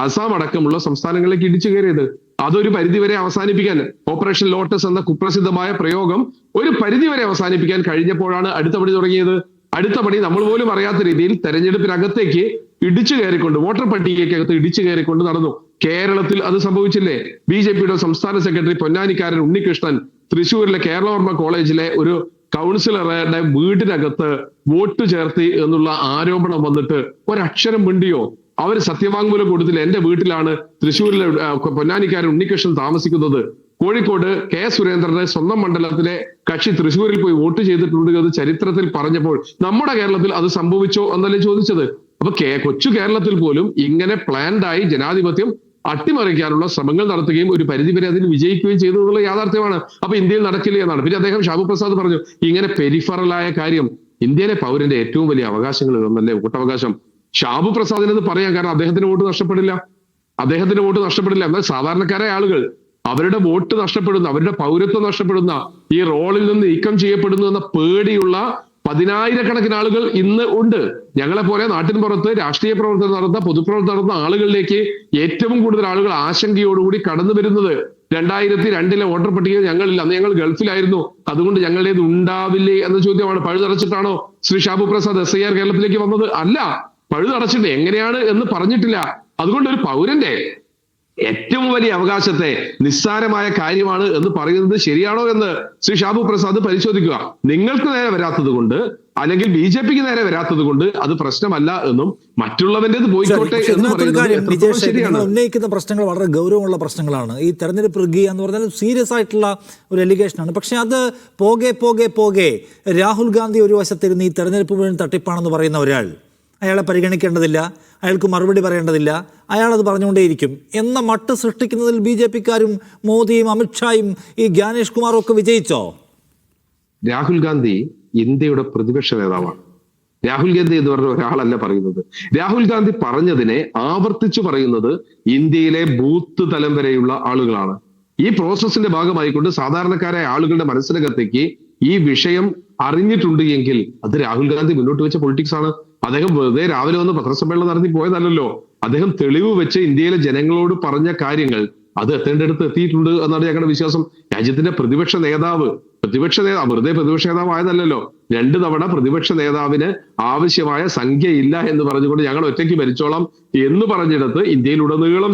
അസം അടക്കമുള്ള സംസ്ഥാനങ്ങളിലേക്ക് ഇടിച്ചു കയറിയത്. അതൊരു പരിധിവരെ അവസാനിപ്പിക്കാൻ, ഓപ്പറേഷൻ ലോട്ടസ് എന്ന കുപ്രസിദ്ധമായ പ്രയോഗം ഒരു പരിധിവരെ അവസാനിപ്പിക്കാൻ കഴിഞ്ഞപ്പോഴാണ് അടുത്ത പണി തുടങ്ങിയത്. അടുത്ത പണി നമ്മൾ പോലും അറിയാത്ത രീതിയിൽ തെരഞ്ഞെടുപ്പിനകത്തേക്ക് ഇടിച്ചു കയറിക്കൊണ്ട്, വോട്ടർ പട്ടികയ്ക്കകത്ത് ഇടിച്ചു കയറിക്കൊണ്ട് നടന്നു. കേരളത്തിൽ അത് സംഭവിച്ചില്ലേ? BJPയുടെ സംസ്ഥാന സെക്രട്ടറി പൊന്നാനിക്കാരൻ ഉണ്ണികൃഷ്ണൻ തൃശ്ശൂരിലെ കേരളവർമ്മ കോളേജിലെ ഒരു കൗൺസിലറുടെ വീടിനകത്ത് വോട്ട് ചേർത്തി എന്നുള്ള ആരോപണം വന്നിട്ട് ഒരക്ഷരം മിണ്ടിയോ? അവർ സത്യവാങ്മൂലം കൊടുത്തില്ല. എന്റെ വീട്ടിലാണ് തൃശ്ശൂരിലെ പൊന്നാനിക്കാരൻ ഉണ്ണികൃഷ്ണൻ താമസിക്കുന്നത്. കോഴിക്കോട് K. സുരേന്ദ്രന്റെ സ്വന്തം മണ്ഡലത്തിലെ കക്ഷി തൃശ്ശൂരിൽ പോയി വോട്ട് ചെയ്തിട്ടുണ്ട് എന്ന് ചരിത്രത്തിൽ പറഞ്ഞപ്പോൾ നമ്മുടെ കേരളത്തിൽ അത് സംഭവിച്ചോ എന്നല്ലേ ചോദിച്ചത്. അപ്പൊ കൊച്ചു കേരളത്തിൽ പോലും ഇങ്ങനെ പ്ലാൻഡായി ജനാധിപത്യം അട്ടിമറിക്കാനുള്ള ശ്രമങ്ങൾ നടത്തുകയും ഒരു പരിധിവരെ അതിൽ വിജയിക്കുകയും ചെയ്തു എന്നുള്ള യാഥാർത്ഥ്യമാണ്. അപ്പൊ ഇന്ത്യയിൽ നടക്കില്ല എന്നാണ്. പിന്നെ അദ്ദേഹം ഷാബു പ്രസാദ് പറഞ്ഞു, ഇങ്ങനെ പെരിഫറലായ കാര്യം, ഇന്ത്യയിലെ പൗരന്റെ ഏറ്റവും വലിയ അവകാശങ്ങൾ ഒന്നല്ലേ വോട്ടവകാശം. ഷാബു പ്രസാദിനത് പറയാം, കാരണം അദ്ദേഹത്തിന് വോട്ട് നഷ്ടപ്പെടില്ല. എന്നാൽ സാധാരണക്കാരായ ആളുകൾ അവരുടെ വോട്ട് നഷ്ടപ്പെടുന്ന, അവരുടെ പൗരത്വം നഷ്ടപ്പെടുന്ന, ഈ റോളിൽ നിന്ന് നീക്കം ചെയ്യപ്പെടുന്നു എന്ന പേടിയുള്ള 10,000-കണക്കിന് ആളുകൾ ഇന്ന് ഉണ്ട്. ഞങ്ങളെ പോലെ നാട്ടിൻ പുറത്ത് രാഷ്ട്രീയ പ്രവർത്തനം നടന്ന, പൊതുപ്രവർത്തനം നടന്ന ആളുകളിലേക്ക് ഏറ്റവും കൂടുതൽ ആളുകൾ ആശങ്കയോടുകൂടി കടന്നു വരുന്നത് 2002-ലെ വോട്ടർ പട്ടികയിൽ ഞങ്ങളില്ല, അന്ന് ഞങ്ങൾ ഗൾഫിലായിരുന്നു, അതുകൊണ്ട് ഞങ്ങളുടേത് ഉണ്ടാവില്ലേ എന്ന ചോദ്യമാണ്. പഴുതടച്ചിട്ടാണോ ശ്രീ ഷാബു പ്രസാദ് SIR കേരളത്തിലേക്ക് വന്നത്? അല്ല, പഴുതടച്ചിട്ട് എങ്ങനെയാണ് എന്ന് പറഞ്ഞിട്ടില്ല. അതുകൊണ്ട് ഒരു പൗരന്റെ ഏറ്റവും വലിയ അവകാശത്തെ നിസ്സാരമായ കാര്യമാണ് എന്ന് പറയുന്നത് ശരിയാണോ എന്ന് ശ്രീ ഷാബു പ്രസാദ് പരിശോധിക്കുക. നിങ്ങൾക്ക് നേരെ വരാത്തത് കൊണ്ട്, അല്ലെങ്കിൽ BJPക്ക് നേരെ വരാത്തത് കൊണ്ട് അത് പ്രശ്നമല്ല എന്നും മറ്റുള്ളവന്റേത് പോയിക്കോട്ടെ എന്ന് പറയുന്നത് ഉന്നയിക്കുന്ന പ്രശ്നങ്ങൾ വളരെ ഗൗരവമുള്ള പ്രശ്നങ്ങളാണ്. ഈ തെരഞ്ഞെടുപ്പ് റിഗ് എന്ന് പറഞ്ഞാൽ സീരിയസ് ആയിട്ടുള്ള ഒരു അലിഗേഷനാണ്. പക്ഷെ അത് പോകെ രാഹുൽ ഗാന്ധി ഒരു വശത്തിരുന്ന് ഈ തെരഞ്ഞെടുപ്പ് മുഴുവൻ തട്ടിപ്പാണെന്ന് പറയുന്ന ഒരാൾ, അയാളെ പരിഗണിക്കേണ്ടതില്ല, അയാൾക്ക് മറുപടി പറയേണ്ടതില്ല, അയാളത് പറഞ്ഞുകൊണ്ടേയിരിക്കും എന്ന മട്ട് സൃഷ്ടിക്കുന്നതിൽ BJPക്കാരും മോദിയും അമിത്ഷായും ഈ ജ്ഞാനേഷ് കുമാറും ഒക്കെ വിജയിച്ചോ? രാഹുൽ ഗാന്ധി ഇന്ത്യയുടെ പ്രതിപക്ഷ നേതാവാണ്. രാഹുൽ ഗാന്ധി എന്ന് പറഞ്ഞ ഒരാളല്ല പറയുന്നത്. രാഹുൽ ഗാന്ധി പറഞ്ഞതിനെ ആവർത്തിച്ചു പറയുന്നത് ഇന്ത്യയിലെ ബൂത്ത് തലം വരെയുള്ള ആളുകളാണ്. ഈ പ്രോസസ്സിന്റെ ഭാഗമായിക്കൊണ്ട് സാധാരണക്കാരായ ആളുകളുടെ മനസ്സിനകത്തേക്ക് ഈ വിഷയം അറിഞ്ഞിട്ടുണ്ട് എങ്കിൽ അത് രാഹുൽ ഗാന്ധി മുന്നോട്ട് വെച്ച പൊളിറ്റിക്സ് ആണ്. അദ്ദേഹം വെറുതെ രാവിലെ വന്ന് പത്രസമ്മേളനം നടത്തി പോയതല്ലല്ലോ. അദ്ദേഹം തെളിവ് വെച്ച് ഇന്ത്യയിലെ ജനങ്ങളോട് പറഞ്ഞ കാര്യങ്ങൾ അത് എത്തേണ്ടടുത്ത് എത്തിയിട്ടുണ്ട് എന്നാണ് ഞങ്ങളുടെ വിശ്വാസം. രാജ്യത്തിന്റെ പ്രതിപക്ഷ നേതാവ് വെറുതെ പ്രതിപക്ഷ നേതാവ് ആയതല്ലല്ലോ, 2 തവണ പ്രതിപക്ഷ നേതാവിന് ആവശ്യമായ സംഖ്യയില്ല എന്ന് പറഞ്ഞുകൊണ്ട് ഞങ്ങൾ ഒറ്റയ്ക്ക് ഭരിച്ചോളാം എന്ന് പറഞ്ഞിടത്ത് ഇന്ത്യയിലുടനീളം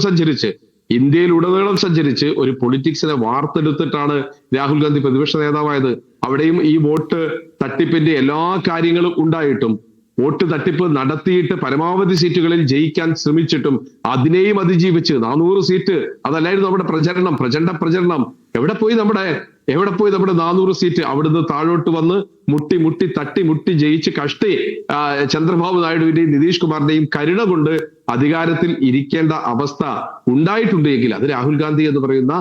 സഞ്ചരിച്ച് ഒരു പൊളിറ്റിക്സിനെ വാർത്തെടുത്തിട്ടാണ് രാഹുൽ ഗാന്ധി പ്രതിപക്ഷ നേതാവായത്. അവിടെയും ഈ വോട്ട് തട്ടിപ്പിന്റെ എല്ലാ കാര്യങ്ങളും ഉണ്ടായിട്ടും, വോട്ട് തട്ടിപ്പ് നടത്തിയിട്ട് പരമാവധി സീറ്റുകളിൽ ജയിക്കാൻ ശ്രമിച്ചിട്ടും അതിനെയും അതിജീവിച്ച് 400 സീറ്റ്, അതല്ലായിരുന്നു നമ്മുടെ പ്രചണ്ഡ പ്രചരണം. എവിടെ പോയി നമ്മുടെ 400 സീറ്റ്? അവിടുന്ന് താഴോട്ട് വന്ന് മുട്ടി ജയിച്ച് കഷ്ടി ചന്ദ്രബാബു നായിഡുവിന്റെയും നിതീഷ് കുമാറിന്റെയും കരുണ കൊണ്ട് അധികാരത്തിൽ ഇരിക്കേണ്ട അവസ്ഥ ഉണ്ടായിട്ടുണ്ട് എങ്കിൽ അത് രാഹുൽ ഗാന്ധി എന്ന് പറയുന്ന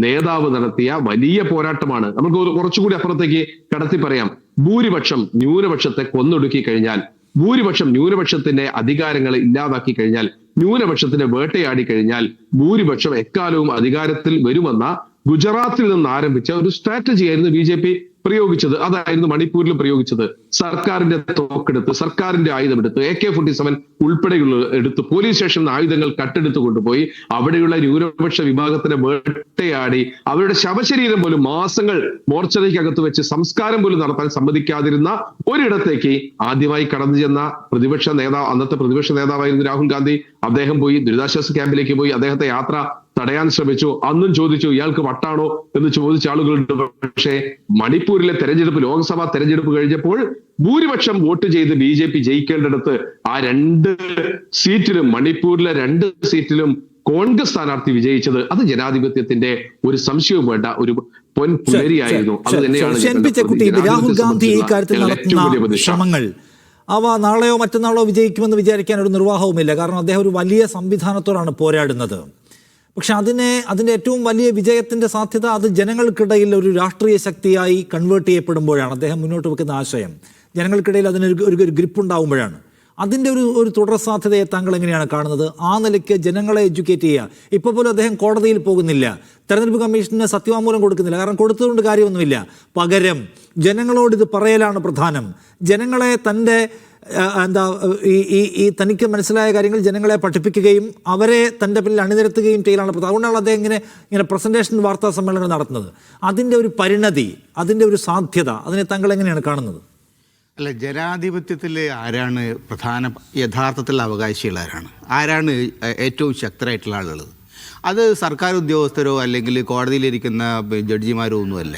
നേതാവ് നടത്തിയ വലിയ പോരാട്ടമാണ്. നമുക്ക് കുറച്ചുകൂടി അപ്പുറത്തേക്ക് കടത്തി പറയാം. ഭൂരിപക്ഷം ന്യൂനപക്ഷത്തെ കൊന്നൊടുക്കി കഴിഞ്ഞാൽ, ഭൂരിപക്ഷം ന്യൂനപക്ഷത്തിന്റെ അധികാരങ്ങൾ ഇല്ലാതാക്കി കഴിഞ്ഞാൽ, ന്യൂനപക്ഷത്തിനെ വേട്ടയാടി കഴിഞ്ഞാൽ ഭൂരിപക്ഷം എക്കാലവും അധികാരത്തിൽ വരുമെന്ന ഗുജറാത്തിൽ നിന്ന് ആരംഭിച്ച ഒരു സ്ട്രാറ്റജി ആയിരുന്നു BJP പ്രയോഗിച്ചത്. അതായിരുന്നു മണിപ്പൂരിൽ പ്രയോഗിച്ചത്. സർക്കാരിന്റെ തോക്കെടുത്ത്, സർക്കാരിന്റെ ആയുധമെടുത്ത്, AK-47 ഉൾപ്പെടെയുള്ള എടുത്ത് പോലീസ് സ്റ്റേഷനിൽ ആയുധങ്ങൾ കട്ടെടുത്ത് കൊണ്ടുപോയി അവിടെയുള്ള ന്യൂനപക്ഷ വിഭാഗത്തിനെ വേട്ടയാടി അവരുടെ ശവശരീരം പോലും മാസങ്ങൾ മോർച്ചറിക്കകത്ത് വെച്ച് സംസ്കാരം പോലും നടത്താൻ സമ്മതിക്കാതിരുന്ന ഒരിടത്തേക്ക് ആദ്യമായി കടന്നു ചെന്ന അന്നത്തെ പ്രതിപക്ഷ നേതാവായിരുന്നു രാഹുൽ ഗാന്ധി. അദ്ദേഹം പോയി ദുരിതാശ്വാസ ക്യാമ്പിലേക്ക് പോയി. അദ്ദേഹത്തെ യാത്ര തടയാൻ ശ്രമിച്ചു. അന്നും ചോദിച്ചു ഇയാൾക്ക് വട്ടാണോ എന്ന് ചോദിച്ച ആളുകളുണ്ട്. പക്ഷേ മണിപ്പൂരിലെ തെരഞ്ഞെടുപ്പ്, ലോക്സഭാ തെരഞ്ഞെടുപ്പ് കഴിഞ്ഞപ്പോൾ ഭൂരിപക്ഷം വോട്ട് ചെയ്ത് BJP ജയിക്കേണ്ടിടത്ത് ആ 2 സീറ്റിലും, മണിപ്പൂരിലെ 2 സീറ്റിലും കോൺഗ്രസ് സ്ഥാനാർത്ഥി വിജയിച്ചത് അത് ജനാധിപത്യത്തിന്റെ ഒരു സംശയവും വേണ്ട ഒരു പൊൻപുലരിയായിരുന്നു. അത് തന്നെയാണ് രാഹുൽ ഗാന്ധി ഈ കാര്യത്തിൽ നടത്തുന്ന ശ്രമങ്ങൾ അവ നാളെയോ മറ്റന്നാളോ വിജയിക്കുമെന്ന് വിചാരിക്കാൻ ഒരു നിർവാഹവുമില്ല. കാരണം അദ്ദേഹം ഒരു വലിയ സംവിധാനത്തോടാണ് പോരാടുന്നത്. പക്ഷെ അതിൻ്റെ ഏറ്റവും വലിയ വിജയത്തിൻ്റെ സാധ്യത അത് ജനങ്ങൾക്കിടയിൽ ഒരു രാഷ്ട്രീയ ശക്തിയായി കൺവേർട്ട് ചെയ്യപ്പെടുമ്പോഴാണ്. അദ്ദേഹം മുന്നോട്ട് വെക്കുന്ന ആശയം ജനങ്ങൾക്കിടയിൽ അതിനൊരു ഗ്രിപ്പുണ്ടാകുമ്പോഴാണ്. അതിൻ്റെ ഒരു തുടർ സാധ്യതയെ താങ്കൾ എങ്ങനെയാണ് കാണുന്നത്? ആ നിലയ്ക്ക് ജനങ്ങളെ എഡ്യൂക്കേറ്റ് ചെയ്യുക. ഇപ്പോൾ പോലും അദ്ദേഹം കോടതിയിൽ പോകുന്നില്ല, തെരഞ്ഞെടുപ്പ് കമ്മീഷന് സത്യവാങ്മൂലം കൊടുക്കുന്നില്ല. കാരണം കൊടുത്തതുകൊണ്ട് കാര്യമൊന്നുമില്ല. പകരം ജനങ്ങളോട് ഇത് പറയലാണ് പ്രധാനം. ജനങ്ങളെ തൻ്റെ ഈ തനിക്ക് മനസ്സിലായ കാര്യങ്ങൾ ജനങ്ങളെ പഠിപ്പിക്കുകയും അവരെ തൻ്റെ പിന്നിൽ അണിനിരത്തുകയും ചെയ്യലാണ് പ്രധാനം. അതുകൊണ്ടാണ് അദ്ദേഹം ഇങ്ങനെ പ്രസന്റേഷൻ വാർത്താ സമ്മേളനം നടത്തുന്നത്. അതിൻ്റെ ഒരു പരിണതി, അതിൻ്റെ ഒരു സാധ്യത, അതിനെ താങ്കൾ എങ്ങനെയാണ് കാണുന്നത്? അല്ല, ജനാധിപത്യത്തിൽ ആരാണ് യഥാർത്ഥത്തിൽ അവകാശികൾ? ആരാണ് ഏറ്റവും ശക്തരായിട്ടുള്ള ആളുകൾ? അത് സർക്കാർ ഉദ്യോഗസ്ഥരോ അല്ലെങ്കിൽ കോടതിയിലിരിക്കുന്ന ജഡ്ജിമാരോ ഒന്നുമല്ല,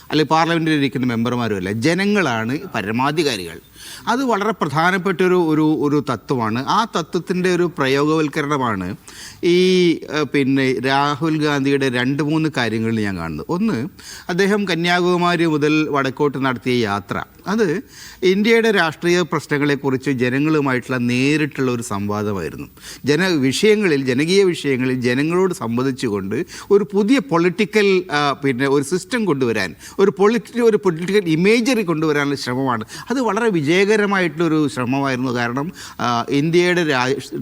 അല്ലെങ്കിൽ പാർലമെൻറ്റിലിരിക്കുന്ന മെമ്പർമാരോ അല്ല. ജനങ്ങളാണ് പരമാധികാരികൾ. അത് വളരെ പ്രധാനപ്പെട്ട ഒരു തത്വമാണ്. ആ തത്വത്തിൻ്റെ ഒരു പ്രയോഗവൽക്കരണമാണ് ഈ രാഹുൽ ഗാന്ധിയുടെ 2-3 കാര്യങ്ങളിൽ ഞാൻ കാണുന്നത്. ഒന്ന്, അദ്ദേഹം കന്യാകുമാരി മുതൽ വടക്കോട്ട് നടത്തിയ യാത്ര, അത് ഇന്ത്യയുടെ രാഷ്ട്രീയ പ്രശ്നങ്ങളെക്കുറിച്ച് ജനങ്ങളുമായിട്ടുള്ള നേരിട്ടുള്ള ഒരു സംവാദമായിരുന്നു. ജനകീയ വിഷയങ്ങളിൽ ജനങ്ങളോട് സംവദിച്ചുകൊണ്ട് ഒരു പുതിയ പൊളിറ്റിക്കൽ ഒരു സിസ്റ്റം കൊണ്ടുവരാൻ, ഒരു പൊളിറ്റിക്കൽ ഇമേജറി കൊണ്ടുവരാനുള്ള ശ്രമമാണ്. അത് വളരെ വിജയകരമായിട്ടുള്ളൊരു ശ്രമമായിരുന്നു. കാരണം ഇന്ത്യയുടെ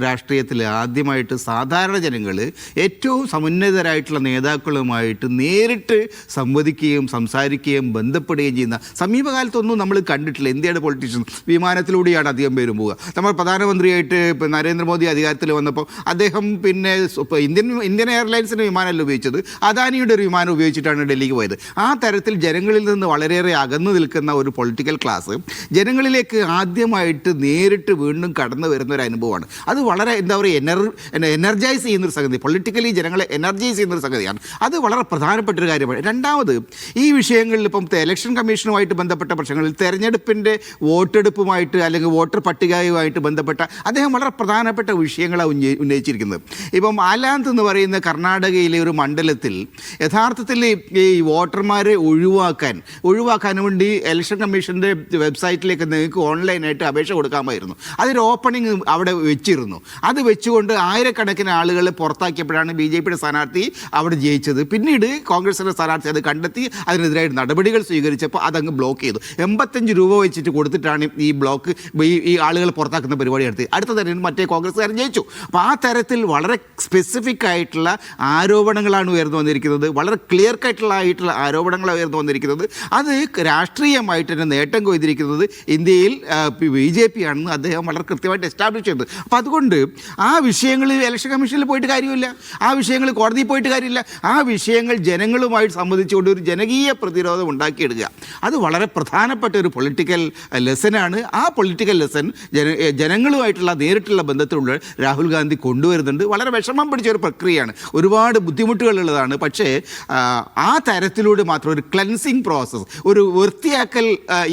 രാഷ്ട്രീയത്തിൽ ആദ്യമായിട്ട് സാധാരണ ജനങ്ങൾ ഏറ്റവും സമുന്നതരായിട്ടുള്ള നേതാക്കളുമായിട്ട് നേരിട്ട് സംവദിക്കുകയും സംസാരിക്കുകയും ബന്ധപ്പെടുകയും ചെയ്യുന്ന സമീപകാലത്തൊന്നും നമ്മൾ കണ്ടിട്ടില്ല. ഇന്ത്യയുടെ പൊളിറ്റീഷ്യൻസ് വിമാനത്തിലൂടെയാണ് അധികം പേരും പോവുക. നമ്മൾ പ്രധാനമന്ത്രിയായിട്ട് നരേന്ദ്രമോദി അധികാരത്തിൽ വന്നപ്പോൾ അദ്ദേഹം ഇന്ത്യൻ എയർലൈൻസിൻ്റെ വിമാനമല്ല ഉപയോഗിച്ചത്, അദാനിയുടെ ഒരു വിമാനം ഉപയോഗിച്ചിട്ടാണ് ഡൽഹിക്ക് പോയത്. ആ തരത്തിൽ ജനങ്ങളിൽ നിന്ന് വളരെയേറെ അകന്നു നിൽക്കുന്ന ഒരു പൊളിറ്റിക്കൽ ക്ലാസ് ജനങ്ങളിലേക്ക് ആദ്യമായിട്ട് നേരിട്ട് വീണ്ടും കടന്നു വരുന്ന ഒരു അനുഭവമാണ്. അത് വളരെ എനർജൈസ് ചെയ്യുന്നൊരു സംഗതി, പൊളിറ്റിക്കലി ജനങ്ങളെ എനർജൈസ് ചെയ്യുന്നൊരു സംഗതിയാണ്. അത് വളരെ പ്രധാനപ്പെട്ടൊരു കാര്യമാണ്. രണ്ടാമത്, ഈ വിഷയങ്ങളിൽ ഇപ്പം ഇലക്ഷൻ കമ്മീഷനുമായിട്ട് ബന്ധപ്പെട്ട പ്രശ്നങ്ങളിൽ തെരഞ്ഞെടുപ്പിൻ്റെ വോട്ടെടുപ്പുമായിട്ട് അല്ലെങ്കിൽ വോട്ടർ പട്ടികയുമായിട്ട് ബന്ധപ്പെട്ട അദ്ദേഹം വളരെ പ്രധാനപ്പെട്ട വിഷയങ്ങളാണ് ഉന്നയിച്ചിരിക്കുന്നത്. ഇപ്പം ആലാന്ത് എന്ന് പറയുന്ന കർണാടകയിലെ ഒരു മണ്ഡലത്തിൽ യഥാർത്ഥത്തിൽ ഈ വോട്ടർമാരെ ഒഴിവാക്കാൻ വേണ്ടി ഇലക്ഷൻ കമ്മീഷൻ്റെ വെബ്സൈറ്റിലേക്ക് നിങ്ങൾക്ക് ഓൺലൈനായിട്ട് അപേക്ഷ കൊടുക്കാമായിരുന്നു. അതൊരു ഓപ്പണിംഗ് അവിടെ വെച്ചിരുന്നു. അത് വെച്ചുകൊണ്ട് ആയിരക്കണക്കിന് ആളുകളെ പുറത്താക്കിയപ്പോഴാണ് BJPയുടെ സ്ഥാനാർത്ഥി അവിടെ ജയിച്ചത്. പിന്നീട് കോൺഗ്രസിൻ്റെ സ്ഥാനാർത്ഥി അത് കണ്ടെത്തി അതിനെതിരായിട്ട് നടപടികൾ സ്വീകരിച്ചപ്പോൾ അതങ്ങ് ബ്ലോക്ക് ചെയ്തു. 85 രൂപ വെച്ചിട്ട് കൊടുത്തിട്ടാണ് ഈ ആളുകളെ പുറത്താക്കുന്ന പരിപാടി എടുത്ത്. അടുത്ത തെരഞ്ഞെടുപ്പ് മറ്റേ കോൺഗ്രസ്സുകാരൻ ജയിച്ചു. അപ്പോൾ ആ തരത്തിൽ വളരെ സ്പെസിഫിക് ആയിട്ടുള്ള ആരോപണങ്ങളാണ് ഉയർന്നു വന്നിരിക്കുന്നത്. വളരെ ക്ലിയർ കട്ടായിട്ടുള്ള ആരോപണങ്ങളാണ് ഉയർന്നു വന്നിരിക്കുന്നത്. അത് രാഷ്ട്രീയമായിട്ട് തന്നെ നേട്ടം കൊയ്തിരിക്കുന്നത് ഇന്ത്യയിൽ ഇന്ത്യയിൽ BJP ആണെന്ന് അദ്ദേഹം വളരെ കൃത്യമായിട്ട് എസ്റ്റാബ്ലിഷ് ചെയ്തത്. അപ്പോൾ അതുകൊണ്ട് ആ വിഷയങ്ങളിൽ ഇലക്ഷൻ കമ്മീഷനിൽ പോയിട്ട് കാര്യമില്ല, ആ വിഷയങ്ങൾ കോടതിയിൽ പോയിട്ട് കാര്യമില്ല, ആ വിഷയങ്ങൾ ജനങ്ങളുമായിട്ട് സംബന്ധിച്ചുകൊണ്ട് ഒരു ജനകീയ പ്രതിരോധം ഉണ്ടാക്കിയെടുക്കുക. അത് വളരെ പ്രധാനപ്പെട്ട ഒരു പൊളിറ്റിക്കൽ ലെസനാണ്. ആ പൊളിറ്റിക്കൽ ലെസൺ ജനങ്ങളുമായിട്ടുള്ള നേരിട്ടുള്ള ബന്ധത്തിലുള്ള രാഹുൽ ഗാന്ധി കൊണ്ടുവരുന്നുണ്ട്. വളരെ വിഷമം പിടിച്ച ഒരു പ്രക്രിയയാണ്, ഒരുപാട് ബുദ്ധിമുട്ടുകളുള്ളതാണ്. പക്ഷേ ആ തരത്തിലൂടെ മാത്രം ഒരു ക്ലെൻസിങ് പ്രോസസ്സ്, ഒരു വൃത്തിയാക്കൽ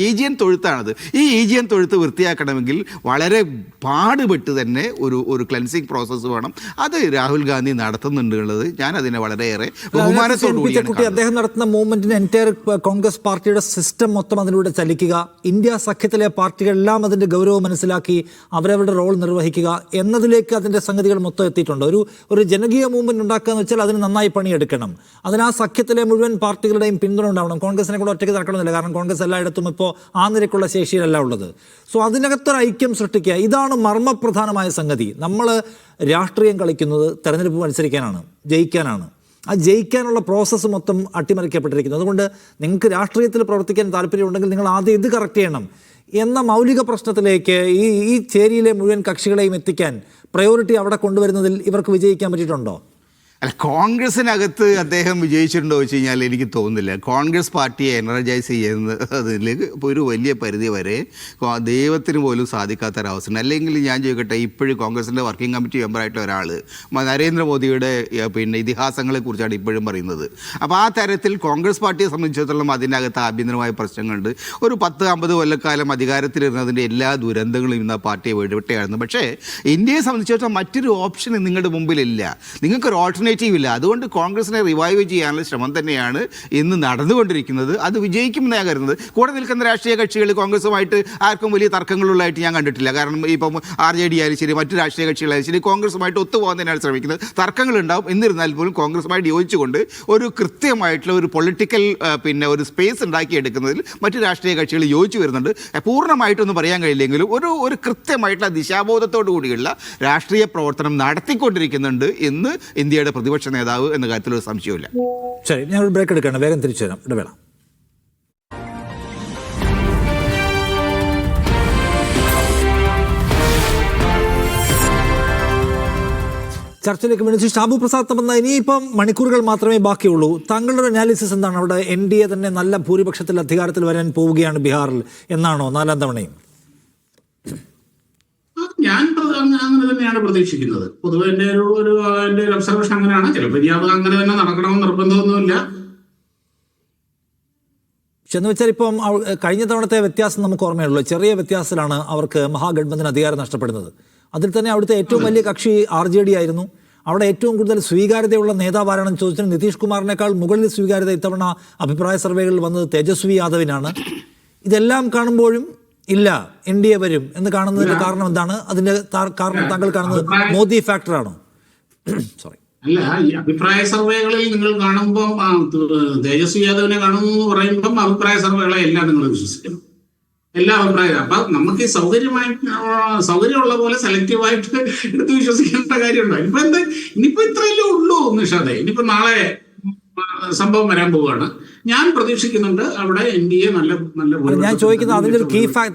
ഈജിയൻ തൊഴുത്താണത്. ഈ ഈജിയൻ തൊഴുത്ത് വൃത്തിയാക്കണമെങ്കിൽ വളരെ പാടുപെട്ട് തന്നെ ഒരു ക്ലെൻസിങ് പ്രോസസ്സ് വേണം. അത് രാഹുൽ ഗാന്ധി നടത്തുന്നുണ്ടെന്നുള്ളത് ഞാൻ അതിനെ വളരെയേറെ ബഹുമാനത്തോടുകൂടിയാണ്. അദ്ദേഹം നടത്തുന്ന മൂവ്മെന്റിന് എൻറ്റയർ കോൺഗ്രസ് പാർട്ടിയുടെ സിസ്റ്റം മൊത്തം അതിലൂടെ ചലിക്കുക, ഇന്ത്യ സഖ്യത്തിലെ പാർട്ടികളെല്ലാം അതിന്റെ ഗൗരവം മനസ്സിലാക്കി അവരവരുടെ റോൾ നിർവഹിക്കുക എന്നതിലേക്ക് അതിന്റെ സംഗതികൾ മൊത്തം എത്തിയിട്ടുണ്ട്. ഒരു ജനകീയ മൂവ്മെന്റ് ഉണ്ടാക്കുക എന്ന് വെച്ചാൽ അതിന് നന്നായി പണിയെടുക്കണം. അതിന് ആ സഖ്യത്തിലെ മുഴുവൻ പാർട്ടികളുടെയും പിന്തുണ ഉണ്ടാവണം. കോൺഗ്രസിനെ കൂടെ ഒറ്റയ്ക്ക് നടക്കണമെന്നില്ല, കാരണം കോൺഗ്രസ് എല്ലായിടത്തും ഇപ്പോൾ ആ നിരക്കുള്ള ശേഷിയിലല്ല ഉള്ളത്. സോ അതിനകത്തൊരു ഐക്യം സൃഷ്ടിക്കുക, ഇതാണ് മർമ്മപ്രധാനമായ സംഗതി. നമ്മൾ രാഷ്ട്രീയം കളിക്കുന്നത് തെരഞ്ഞെടുപ്പ് മത്സരിക്കാനാണ്, ജയിക്കാനാണ്. ആ ജയിക്കാനുള്ള പ്രോസസ്സ് മൊത്തം അട്ടിമറിക്കപ്പെട്ടിരിക്കുന്നു. അതുകൊണ്ട് നിങ്ങൾക്ക് രാഷ്ട്രീയത്തിൽ പ്രവർത്തിക്കാൻ താല്പര്യമുണ്ടെങ്കിൽ നിങ്ങൾ ആദ്യം ഇത് കറക്റ്റ് ചെയ്യണം എന്ന മൗലിക പ്രശ്നത്തിലേക്ക് ഈ ചേരിയിലെ മുഴുവൻ കക്ഷികളെയും എത്തിക്കാൻ പ്രയോറിറ്റി അവിടെ കൊണ്ടുവരുന്നതിൽ ഇവർക്ക് വിജയിക്കാൻ പറ്റിയിട്ടുണ്ടോ? അല്ല, കോൺഗ്രസിനകത്ത് അദ്ദേഹം വിജയിച്ചിട്ടുണ്ടോ വെച്ച് കഴിഞ്ഞാൽ എനിക്ക് തോന്നുന്നില്ല. കോൺഗ്രസ് പാർട്ടിയെ എനർജൈസ് ചെയ്യുന്നതിലേക്ക് ഒരു വലിയ പരിധി വരെ ദൈവത്തിന് പോലും സാധിക്കാത്തൊരവസ്ഥ. അല്ലെങ്കിൽ ഞാൻ ചോദിക്കട്ടെ, ഇപ്പോഴും കോൺഗ്രസിൻ്റെ വർക്കിംഗ് കമ്മിറ്റി മെമ്പറായിട്ടുള്ള ഒരാൾ നരേന്ദ്രമോദിയുടെ ഇതിഹാസങ്ങളെക്കുറിച്ചാണ് ഇപ്പോഴും പറയുന്നത്. അപ്പോൾ ആ തരത്തിൽ കോൺഗ്രസ് പാർട്ടിയെ സംബന്ധിച്ചിടത്തോളം അതിനകത്ത് ആഭ്യന്തരമായ പ്രശ്നങ്ങളുണ്ട്. ഒരു 10-50 കൊല്ലക്കാലം അധികാരത്തിലിരുന്നതിൻ്റെ എല്ലാ ദുരന്തങ്ങളും ഇന്ന് ആ പാർട്ടിയെ വെടിവെട്ടയായിരുന്നു. പക്ഷേ ഇന്ത്യയെ സംബന്ധിച്ചിടത്തോളം മറ്റൊരു ഓപ്ഷൻ നിങ്ങളുടെ മുമ്പിലില്ല, നിങ്ങൾക്കൊരു ഓൾട്ടർനേറ്റീവ് ഇല്ല. അതുകൊണ്ട് കോൺഗ്രസിനെ റിവൈവ് ചെയ്യാനുള്ള ശ്രമം തന്നെയാണ് ഇന്ന് നടന്നുകൊണ്ടിരിക്കുന്നത്. അത് വിജയിക്കുമെന്ന് ഞാൻ കരുതുന്നത്. കൂടെ നിൽക്കുന്ന രാഷ്ട്രീയ കക്ഷികൾ കോൺഗ്രസുമായിട്ട് ആർക്കും വലിയ തർക്കങ്ങളുള്ളതായിട്ട് ഞാൻ കണ്ടിട്ടില്ല. കാരണം ഇപ്പം RJD ആയാലും ശരി, മറ്റു രാഷ്ട്രീയ കക്ഷികളായാലും ശരി, കോൺഗ്രസുമായിട്ട് ഒത്തുപോകാൻ തന്നെയാണ് ശ്രമിക്കുന്നത്. തർക്കങ്ങളുണ്ടാവും, എന്നിരുന്നാൽ പോലും കോൺഗ്രസുമായിട്ട് യോജിച്ചുകൊണ്ട് ഒരു കൃത്യമായിട്ടുള്ള ഒരു പൊളിറ്റിക്കൽ ഒരു സ്പേസ് ഉണ്ടാക്കിയെടുക്കുന്നതിൽ മറ്റു രാഷ്ട്രീയ കക്ഷികൾ യോജിച്ചു വരുന്നുണ്ട്. പൂർണ്ണമായിട്ടൊന്നും പറയാൻ കഴിയില്ലെങ്കിലും ഒരു കൃത്യമായിട്ടുള്ള ദിശാബോധത്തോടു കൂടിയുള്ള രാഷ്ട്രീയ പ്രവർത്തനം നടത്തിക്കൊണ്ടിരിക്കുന്നുണ്ട് എന്ന് ഇന്ത്യയുടെ പ്രതിപക്ഷ നേതാവ് എന്ന കാര്യത്തിൽ ഒരു സംശയമില്ല. ശരി, ഞാൻ ഒരു ബ്രേക്ക് എടുക്കണം, വേഗം തിരിച്ചു വരാം, ഇടവേള. ചർച്ചയിലേക്ക് വിളിച്ചു ഷാബു പ്രസാദ് തമ്പന്ന. ഇനിയിപ്പം മണിക്കൂറുകൾ മാത്രമേ ബാക്കിയുള്ളൂ. താങ്കളുടെ അനാലിസിസ് എന്താണ്? അവിടെ NDA തന്നെ നല്ല ഭൂരിപക്ഷത്തിൽ അധികാരത്തിൽ വരാൻ പോവുകയാണ് ബീഹാറിൽ എന്നാണോ 4ാം തവണയും? ഞാൻ അങ്ങനെ തന്നെയാണ് പ്രതീക്ഷിക്കുന്നത്. പൊതുവെ എൻ്റെ ഒരു ഒബ്സർവേഷൻ അങ്ങനെയാണ്. ചിലപ്പോൾ അത് അങ്ങനെ തന്നെ നടക്കണമെന്ന് നിർബന്ധമൊന്നുമില്ല. പക്ഷെ എന്ന് വെച്ചാൽ ഇപ്പം കഴിഞ്ഞ തവണത്തെ വ്യത്യാസം നമുക്ക് ഓർമ്മയുള്ളൂ. ചെറിയ വ്യത്യാസത്തിലാണ് അവർക്ക് മഹാഗഡ്ബന്ധന് അധികാരം നഷ്ടപ്പെടുന്നത്. അതിൽ തന്നെ അവിടുത്തെ ഏറ്റവും വലിയ കക്ഷി RJD ആയിരുന്നു. അവിടെ ഏറ്റവും കൂടുതൽ സ്വീകാര്യതയുള്ള നേതാവ് ആരാണെന്ന് ചോദിച്ചാൽ നിതീഷ് കുമാറിനേക്കാൾ മുകളിൽ സ്വീകാര്യത ഇത്തവണ അഭിപ്രായ സർവേകളിൽ വന്നത് തേജസ്വി യാദവിനാണ്. ഇതെല്ലാം കാണുമ്പോഴും ഇല്ല NDA വരും എന്ന് കാണുന്നതിന്റെ കാരണം എന്താണ്? അതിന്റെ കാരണം താങ്കൾ കാണുന്നത് മോദി ഫാക്ടറാണോ? സോറി, അല്ല, ഈ അഭിപ്രായ സർവേകളിൽ നിങ്ങൾ കാണുമ്പോൾ തേജസ്വി യാദവിനെ കാണുന്നു എന്ന് പറയുമ്പം അഭിപ്രായ സർവേകളെ എല്ലാം നിങ്ങൾ വിശ്വസിക്കണം, എല്ലാ അഭിപ്രായം. അപ്പൊ നമുക്ക് ഈ സൗകര്യമുള്ള പോലെ സെലക്റ്റീവായിട്ട് എടുത്ത് വിശ്വസിക്കേണ്ട കാര്യമുണ്ടോ? ഇനിയിപ്പോ ഇത്രയല്ലേ ഉള്ളൂ നിഷാദേ. ഇനിയിപ്പോ നാളെ സംഭവം വരാൻ പോവുകയാണ്. ഞാൻ പ്രതീക്ഷിക്കുന്നുണ്ട് അവിടെ NDA നല്ല ഞാൻ ചോദിക്കുന്നത് അതിന്റെ ഒരു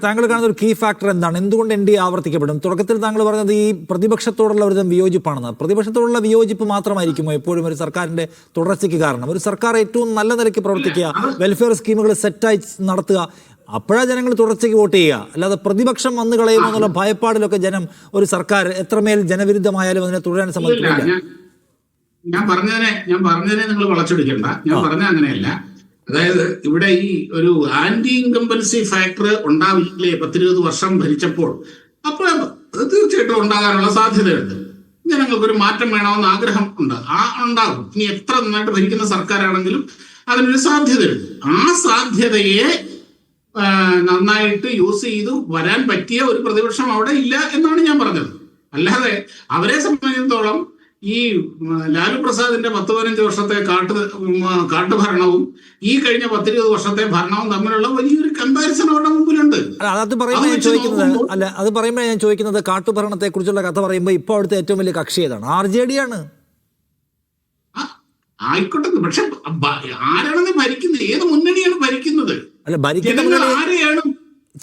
താങ്കൾ കാണുന്ന ഒരു കീ ഫാക്ടർ എന്താണ്? എന്തുകൊണ്ട് NDA ആവർത്തിക്കപ്പെടും? തുടക്കത്തിൽ താങ്കൾ പറഞ്ഞത് ഈ പ്രതിപക്ഷത്തോടുള്ള ഒരു വിയോജിപ്പാണെന്ന്. പ്രതിപക്ഷത്തോടുള്ള വിയോജിപ്പ് മാത്രമായിരിക്കുമോ എപ്പോഴും ഒരു സർക്കാരിന്റെ തുടർച്ചയ്ക്ക് കാരണം? ഒരു സർക്കാർ ഏറ്റവും നല്ല നിലയ്ക്ക് പ്രവർത്തിക്കുക, വെൽഫെയർ സ്കീമുകൾ സെറ്റായി നടത്തുക, അപ്പോഴാ ജനങ്ങൾ തുടർച്ചയ്ക്ക് വോട്ട് ചെയ്യുക. അല്ലാതെ പ്രതിപക്ഷം വന്നു കളയുമോ എന്നുള്ള ഭയപ്പാടിലൊക്കെ ഒരു സർക്കാർ എത്രമേൽ ജനവിരുദ്ധമായാലും അതിനെ തുടരാൻ സമ്മതിക്കില്ല. ഞാൻ പറഞ്ഞതിനെ നിങ്ങൾ വളച്ചൊടിക്കണ്ട. ഞാൻ പറഞ്ഞ അങ്ങനെയല്ല. അതായത് ഇവിടെ ഈ ഒരു ആന്റി ഇൻകംബൻസി ഫാക്ടർ ഉണ്ടാവില്ലേ 10-20 വർഷം ഭരിച്ചപ്പോൾ? അപ്പോൾ തീർച്ചയായിട്ടും ഉണ്ടാകാനുള്ള സാധ്യതയുണ്ട്. ജനങ്ങൾക്കൊരു മാറ്റം വേണമെന്ന് ആഗ്രഹം ഉണ്ടാകും. ഇനി എത്ര നന്നായിട്ട് ഭരിക്കുന്ന സർക്കാരാണെങ്കിലും അതിനൊരു സാധ്യതയുണ്ട്. ആ സാധ്യതയെ നന്നായിട്ട് യൂസ് ചെയ്തു വരാൻ പറ്റിയ ഒരു പ്രതിപക്ഷം അവിടെ ഇല്ല എന്നാണ് ഞാൻ പറഞ്ഞത്. അല്ലാതെ അവരെ സംബന്ധിച്ചിടത്തോളം ഈ ലാലു പ്രസാദിന്റെ 10-15 വർഷത്തെ കാട്ടുഭരണവും ഈ കഴിഞ്ഞ 10-20 വർഷത്തെ ഭരണവും തമ്മിലുള്ള വലിയൊരു കമ്പാരിസൺ അവരുടെ മുമ്പിലുണ്ട്. അത് പറയുമ്പോൾ ഞാൻ ചോദിക്കുന്നത് കാട്ടുഭരണത്തെ കുറിച്ചുള്ള കഥ പറയുമ്പോൾ ഇപ്പൊ അവിടുത്തെ ഏറ്റവും വലിയ കക്ഷി ഏതാണ്? RJD ആണ്. ആയിക്കോട്ടെ, പക്ഷെ ആരാണെന്ന് ഭരിക്കുന്നത്? ഏത് മുന്നണിയാണ് ഭരിക്കുന്നത്? അല്ല, ഭരിക്കുന്ന ആരെയാണ്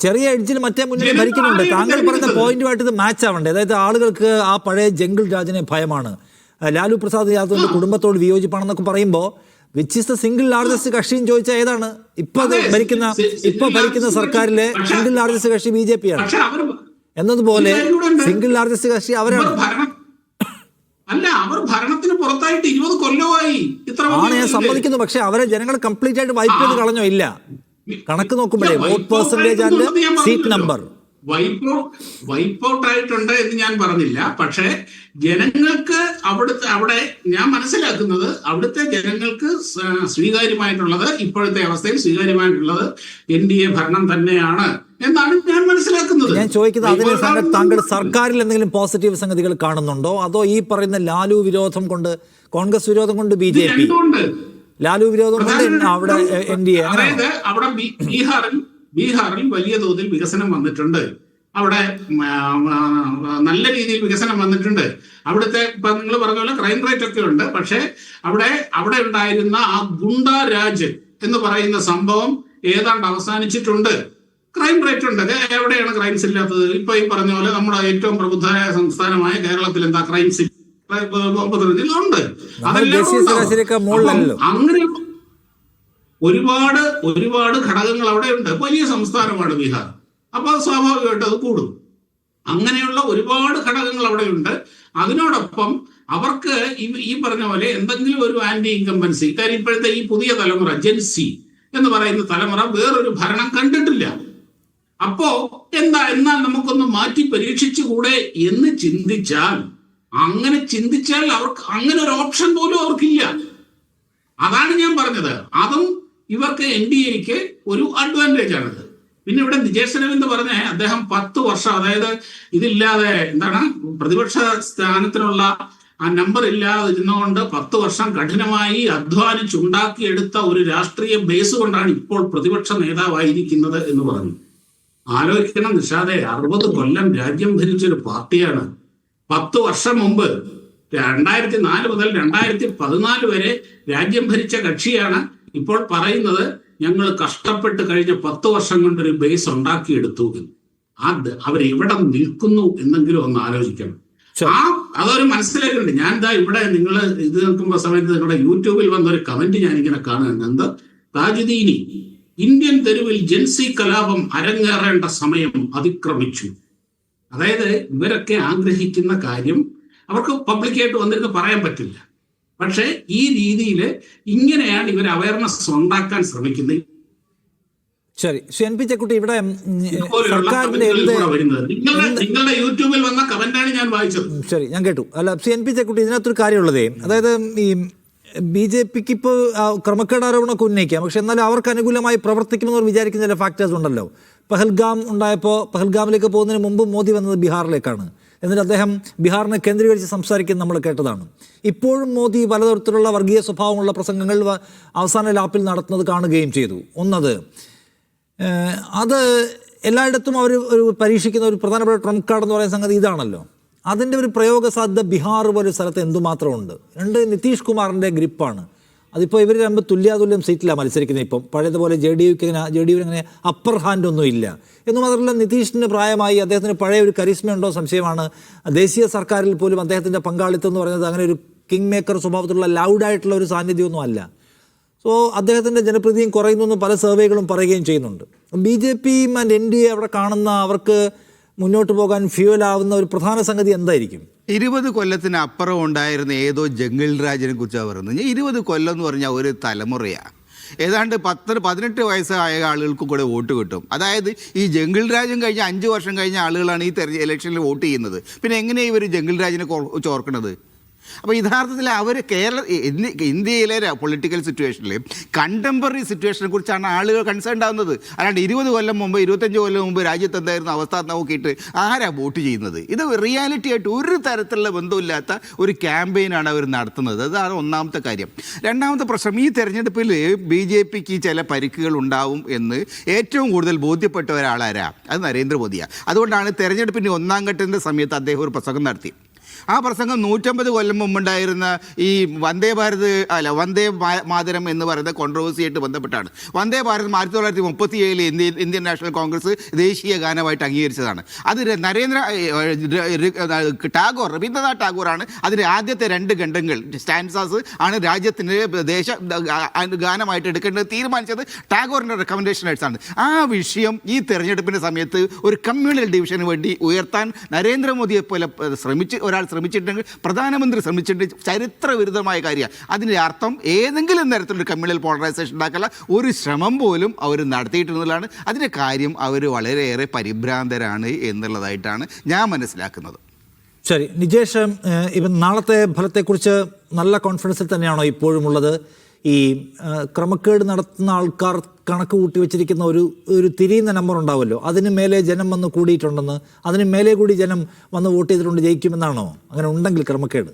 ചെറിയ എഡ്ജിൽ മറ്റേ മുന്നണി ഭരിക്കുന്നുണ്ട്. താങ്കൾ പറഞ്ഞ പോയിന്റുമായിട്ട് ഇത് മാച്ച് ആവണ്ടേ? അതായത് ആളുകൾക്ക് ആ പഴയ ജംഗിൾ രാജിനെ ഭയമാണ്, ലാലു പ്രസാദ് യാദവിന്റെ കുടുംബത്തോട് വിയോജിപ്പാണെന്നൊക്കെ പറയുമ്പോൾ which is the single largest കക്ഷി എന്ന് ചോദിച്ചാൽ ഏതാണ്? ഇപ്പൊ ഭരിക്കുന്ന സർക്കാരിലെ സിംഗിൾ ലാർജസ്റ്റ് കക്ഷി BJP ആണ് എന്നതുപോലെ സിംഗിൾ ലാർജസ്റ്റ് കക്ഷി അവരാണ്. അല്ല, അവർ ഭരണത്തിന് പുറത്തായിട്ട് 20 കൊല്ലമായി. ഞാൻ സമ്മതിക്കുന്നു. പക്ഷെ അവരെ ജനങ്ങൾ കംപ്ലീറ്റ് ആയിട്ട് വൈപ്പ് ചെയ്ത് കളഞ്ഞോ? ഇല്ല. കണക്ക് നോക്കുമ്പോഴേ vote percentage and seat number wipe out ആയിട്ടുണ്ട് എന്ന് ഞാൻ പറഞ്ഞില്ല. പക്ഷേ ജനങ്ങൾക്ക് അവിടെ ഞാൻ മനസ്സിലാക്കുന്നത് അവിടുത്തെ ജനങ്ങൾക്ക് സ്വീകാര്യമായിട്ടുള്ളത്, ഇപ്പോഴത്തെ അവസ്ഥയിൽ സ്വീകാര്യമായിട്ടുള്ളത് NDA ഭരണം തന്നെയാണ് എന്നാണ് ഞാൻ മനസ്സിലാക്കുന്നത്. ഞാൻ ചോദിക്കുന്നത് അതിന് താങ്കൾ സർക്കാരിൽ എന്തെങ്കിലും പോസിറ്റീവ് സംഗതികൾ കാണുന്നുണ്ടോ, അതോ ഈ പറയുന്ന ലാലു വിരോധം കൊണ്ട്, കോൺഗ്രസ് വിരോധം കൊണ്ട് BJP, ലാലു വിരോധം കൊണ്ട് അവിടെ NDA? അതായത് അവിടെ ബീഹാറിൽ വലിയ തോതിൽ വികസനം വന്നിട്ടുണ്ട്. അവിടെ നല്ല രീതിയിൽ വികസനം വന്നിട്ടുണ്ട്. അവിടുത്തെ ഇപ്പൊ നിങ്ങൾ പറഞ്ഞ പോലെ ക്രൈം റേറ്റ് ഒക്കെ ഉണ്ട്. പക്ഷെ അവിടെ ഉണ്ടായിരുന്ന ആ ഗുണ്ടാ രാജ് എന്ന് പറയുന്ന സംഭവം ഏതാണ്ട് അവസാനിച്ചിട്ടുണ്ട്. ക്രൈം റേറ്റ് ഉണ്ട്. എവിടെയാണ് ക്രൈംസ് ഇല്ലാത്തത്? ഇപ്പൊ ഈ പറഞ്ഞ പോലെ നമ്മുടെ ഏറ്റവും പ്രബുദ്ധമായ സംസ്ഥാനമായ കേരളത്തിൽ എന്താ ക്രൈംസ് ഉണ്ട്? അങ്ങനെ ഒരുപാട് ഘടകങ്ങൾ അവിടെ ഉണ്ട്. വലിയ സംസ്ഥാനമാണ് ബീഹാർ. അപ്പൊ അത് സ്വാഭാവികമായിട്ട് അത് കൂടും. അങ്ങനെയുള്ള ഒരുപാട് ഘടകങ്ങൾ അവിടെ ഉണ്ട്. അതിനോടൊപ്പം അവർക്ക് ഈ പറഞ്ഞ പോലെ എന്തെങ്കിലും ഒരു ആന്റി ഇൻകംബൻസി, കാര്യം ഇപ്പോഴത്തെ ഈ പുതിയ തലമുറ ജെൻസി എന്ന് പറയുന്ന തലമുറ വേറൊരു ഭരണം കണ്ടിട്ടില്ല. അപ്പോ എന്നാൽ നമുക്കൊന്ന് മാറ്റി പരീക്ഷിച്ചുകൂടെ എന്ന് ചിന്തിച്ചാൽ അവർക്ക് അങ്ങനെ ഒരു ഓപ്ഷൻ പോലും അവർക്കില്ല. അതാണ് ഞാൻ പറഞ്ഞത്. അതും ഇവർക്ക് NDAക്ക് ഒരു അഡ്വാൻറ്റേജ് ആണിത്. പിന്നെ ഇവിടെ നിജേഷ് രവീന്ദ്ര പറഞ്ഞ അദ്ദേഹം 10 വർഷം, അതായത് ഇതില്ലാതെ പ്രതിപക്ഷ സ്ഥാനത്തിനുള്ള ആ നമ്പർ ഇല്ലാതെ ഇരുന്നുകൊണ്ട് 10 വർഷം കഠിനമായി അധ്വാനിച്ചുണ്ടാക്കിയെടുത്ത ഒരു രാഷ്ട്രീയ ബേസ് കൊണ്ടാണ് ഇപ്പോൾ പ്രതിപക്ഷ നേതാവായിരിക്കുന്നത് എന്ന് പറഞ്ഞു. ആലോചിക്കണം നിഷാദെ, 60 കൊല്ലം രാജ്യം ഭരിച്ചൊരു പാർട്ടിയാണ്. 10 വർഷം മുമ്പ് 2004 മുതൽ 2014 വരെ രാജ്യം ഭരിച്ച കക്ഷിയാണ് ഇപ്പോൾ പറയുന്നത് ഞങ്ങൾ കഷ്ടപ്പെട്ട് കഴിഞ്ഞ 10 വർഷം കൊണ്ടൊരു ബേസ് ഉണ്ടാക്കിയെടുത്തു. അത് അവരെവിടെ നിൽക്കുന്നു എന്നെങ്കിലും ഒന്ന് ആലോചിക്കണം. അതൊരു മനസ്സിലാക്കുന്നുണ്ട്. ഞാൻ എന്താ ഇവിടെ നിങ്ങൾ ഇത് നിൽക്കുമ്പോൾ സമയത്ത് നിങ്ങളുടെ യൂട്യൂബിൽ വന്ന ഒരു കമന്റ് ഞാനിങ്ങനെ കാണുന്നുണ്ട്. എന്താ, താജുദ്ദീനി, ഇന്ത്യൻ തെരുവിൽ ജൻസി കലാപം അരങ്ങേറേണ്ട സമയം അതിക്രമിച്ചു. അതായത് ഇവരൊക്കെ ആഗ്രഹിക്കുന്ന കാര്യം അവർക്ക് പബ്ലിക്കായിട്ട് വന്നിരുന്ന് പറയാൻ പറ്റില്ല. പക്ഷെ ഈ രീതിയിൽ ഇങ്ങനെയാണ് ഇവർ അവയർനെസ് ഉണ്ടാക്കാൻ ശ്രമിക്കുന്നത്. ശരി, NP ചെക്കുട്ടി, ഇവിടെ നിങ്ങളുടെ യൂട്യൂബിൽ വന്ന കമന്റാണ് ഞാൻ വായിച്ചത്. ശരി, ഞാൻ കേട്ടു. അല്ല, NP ചെക്കുട്ടി, ഇതിനകത്തൊരു കാര്യമുള്ളതേ, അതായത് ഈ BJPക്ക് ഇപ്പോൾ ക്രമക്കേട് ആരോപണമൊക്കെ ഉന്നയിക്കാം, പക്ഷെ എന്നാലും അവർക്ക് അനുകൂലമായി പ്രവർത്തിക്കുമെന്ന് വിചാരിക്കുന്ന ചില ഫാക്ടേഴ്സ് ഉണ്ടല്ലോ. പഹൽഗാം ഉണ്ടായപ്പോൾ പഹൽഗാമിലേക്ക് പോകുന്നതിന് മുമ്പ് മോദി വന്നത് ബീഹാറിലേക്കാണ്. എന്നിട്ട് അദ്ദേഹം ബീഹാറിനെ കേന്ദ്രീകരിച്ച് സംസാരിക്കുന്നത് നമ്മൾ കേട്ടതാണ്. ഇപ്പോഴും മോദി പലതരത്തിലുള്ള വർഗീയ സ്വഭാവമുള്ള പ്രസംഗങ്ങൾ അവസാന ലാപ്പിൽ നടത്തുന്നത് കാണുകയും ചെയ്തു. അത് എല്ലായിടത്തും അവർ ഒരു പരീക്ഷിക്കുന്ന ഒരു പ്രധാനപ്പെട്ട ട്രംപ് കാർഡ് എന്ന് പറയുന്ന സംഗതി ഇതാണല്ലോ. അതിൻ്റെ ഒരു പ്രയോഗ സാധ്യത ബീഹാർ പോലെ സ്ഥലത്ത് എന്തുമാത്രമുണ്ട്. നിതീഷ് കുമാറിൻ്റെ ഗ്രിപ്പാണ്. അതിപ്പോൾ ഇവർ രണ്ടും തുല്യാതുല്യം സീറ്റിലാണ് മത്സരിക്കുന്നത്. ഇപ്പം പഴയതുപോലെ JDUവിന് അങ്ങനെ അപ്പർ ഹാൻഡ് ഒന്നും ഇല്ല. എന്ന് മാത്രമല്ല, നിതീഷിന് പ്രായമായി, അദ്ദേഹത്തിന് പഴയ ഒരു കരിസ്മയുണ്ടോ സംശയമാണ്. ദേശീയ സർക്കാരിൽ പോലും അദ്ദേഹത്തിൻ്റെ പങ്കാളിത്തം എന്ന് പറയുന്നത് അങ്ങനെ ഒരു കിങ് മേക്കർ സ്വഭാവത്തിലുള്ള ലൗഡായിട്ടുള്ള ഒരു സാന്നിധ്യമൊന്നും അല്ല. സോ അദ്ദേഹത്തിൻ്റെ ജനപ്രീതിയും കുറയുന്നു എന്ന് പല സർവേകളും പറയുകയും ചെയ്യുന്നുണ്ട്. BJP ആൻഡ് NDA അവിടെ കാണുന്ന അവർക്ക് മുന്നോട്ട് പോകാൻ ഫ്യൂവലാവുന്ന ഒരു പ്രധാന സംഗതി എന്തായിരിക്കും? 20 കൊല്ലത്തിന് അപ്പുറം ഉണ്ടായിരുന്ന ഏതോ ജംഗിൾ രാജിനെ കുറിച്ചാണ് പറയുന്നത്. 20 കൊല്ലം എന്ന് പറഞ്ഞാൽ ഒരു തലമുറയാണ്. ഏതാണ്ട് 18 വയസ്സായ ആളുകൾക്ക് കൂടെ വോട്ട് കിട്ടും. അതായത് ഈ ജംഗിൾ രാജ്യം കഴിഞ്ഞ 5 വർഷം കഴിഞ്ഞ ആളുകളാണ് ഈ ഇലക്ഷനിൽ വോട്ട് ചെയ്യുന്നത്. പിന്നെ എങ്ങനെയാണ് ഇവർ ജംഗിൾ രാജിനെ ചോർക്കുന്നത്? അപ്പോൾ യഥാർത്ഥത്തിൽ അവർ ഇന്ത്യയിലെ പൊളിറ്റിക്കൽ സിറ്റുവേഷനിൽ കണ്ടംപററി സിറ്റുവേഷനെ കുറിച്ചാണ് ആളുകൾ കൺസേൺ ആവുന്നത്. അല്ലാണ്ട് 20 കൊല്ലം മുമ്പ് 25 കൊല്ലം മുമ്പ് രാജ്യത്ത് എന്തായിരുന്നു അവസ്ഥ നോക്കിയിട്ട് ആരാ വോട്ട് ചെയ്യുന്നത്? ഇത് റിയാലിറ്റി ആയിട്ട് ഒരു തരത്തിലുള്ള ബന്ധമില്ലാത്ത ഒരു ക്യാമ്പയിനാണ് അവർ നടത്തുന്നത്. അതാണ് ഒന്നാമത്തെ കാര്യം. രണ്ടാമത്തെ പ്രശ്നം, ഈ തെരഞ്ഞെടുപ്പിൽ BJPക്ക് ചില പരിക്കുകൾ ഉണ്ടാവും എന്ന് ഏറ്റവും കൂടുതൽ ബോധ്യപ്പെട്ട ഒരാളാരാ? അത് നരേന്ദ്രമോദിയാണ്. അതുകൊണ്ടാണ് തെരഞ്ഞെടുപ്പിൻ്റെ 1ാം ഘട്ടത്തിൻ്റെ സമയത്ത് അദ്ദേഹം ഒരു പ്രസംഗം നടത്തി. ആ പ്രസംഗം 150 കൊല്ലം മുമ്പുണ്ടായിരുന്ന ഈ വന്ദേ മാതരം എന്ന് പറയുന്ന കോൺട്രവേഴ്സി ആയിട്ട് ബന്ധപ്പെട്ടാണ്. വന്ദേ ഭാരത് 1937 ഇന്ത്യൻ നാഷണൽ കോൺഗ്രസ് ദേശീയ ഗാനമായിട്ട് അംഗീകരിച്ചതാണ്. അത് രവീന്ദ്രനാഥ് ടാഗോറാണ് അതിൻ്റെ ആദ്യത്തെ 2 ഖണ്ഡങ്ങൾ സ്റ്റാൻസാസ് ആണ് രാജ്യത്തിൻ്റെ ഗാനമായിട്ട് എടുക്കേണ്ടത് തീരുമാനിച്ചത് ടാഗോറിൻ്റെ റെക്കമെൻഡേഷൻ ആയിട്ടാണ്. ആ വിഷയം ഈ തെരഞ്ഞെടുപ്പിൻ്റെ സമയത്ത് ഒരു കമ്മ്യൂണൽ ഡിവിഷന് വേണ്ടി ഉയർത്താൻ നരേന്ദ്രമോദിയെ പോലെ ഒരാൾ ശ്രമിച്ചിട്ടുണ്ടെങ്കിൽ, പ്രധാനമന്ത്രി ശ്രമിച്ചിട്ടുണ്ട്, ചരിത്രവിരുദ്ധമായ കാര്യമാണ്. അതിൻ്റെ അർത്ഥം ഏതെങ്കിലും തരത്തിലൊരു കമ്മ്യൂണൽ പോളറൈസേഷൻ ഉണ്ടാക്കാനുള്ള ഒരു ശ്രമം പോലും അവർ നടത്തിയിട്ടുള്ളതാണ്. അതിൻ്റെ കാര്യം അവർ വളരെയേറെ പരിഭ്രാന്തരാണ് എന്നുള്ളതായിട്ടാണ് ഞാൻ മനസ്സിലാക്കുന്നത്. ശരി നിജേഷ്, ഇവൻ നാളത്തെ ഫലത്തെക്കുറിച്ച് നല്ല കോൺഫിഡൻസിൽ തന്നെയാണോ ഇപ്പോഴും ഉള്ളത്? ഈ ക്രമക്കേട് നടത്തുന്ന ആൾക്കാർ കണക്ക് കൂട്ടി വെച്ചിരിക്കുന്ന ഒരു തിരിയുന്ന നമ്പർ ഉണ്ടാവുമല്ലോ, അതിന് മേലെ ജനം വന്ന് കൂടിയിട്ടുണ്ടെന്ന്, അതിന് മേലെ കൂടി ജനം വന്ന് വോട്ട് ചെയ്തിട്ടുണ്ട് ജയിക്കുമെന്നാണോ? അങ്ങനെ ഉണ്ടെങ്കിൽ ക്രമക്കേട്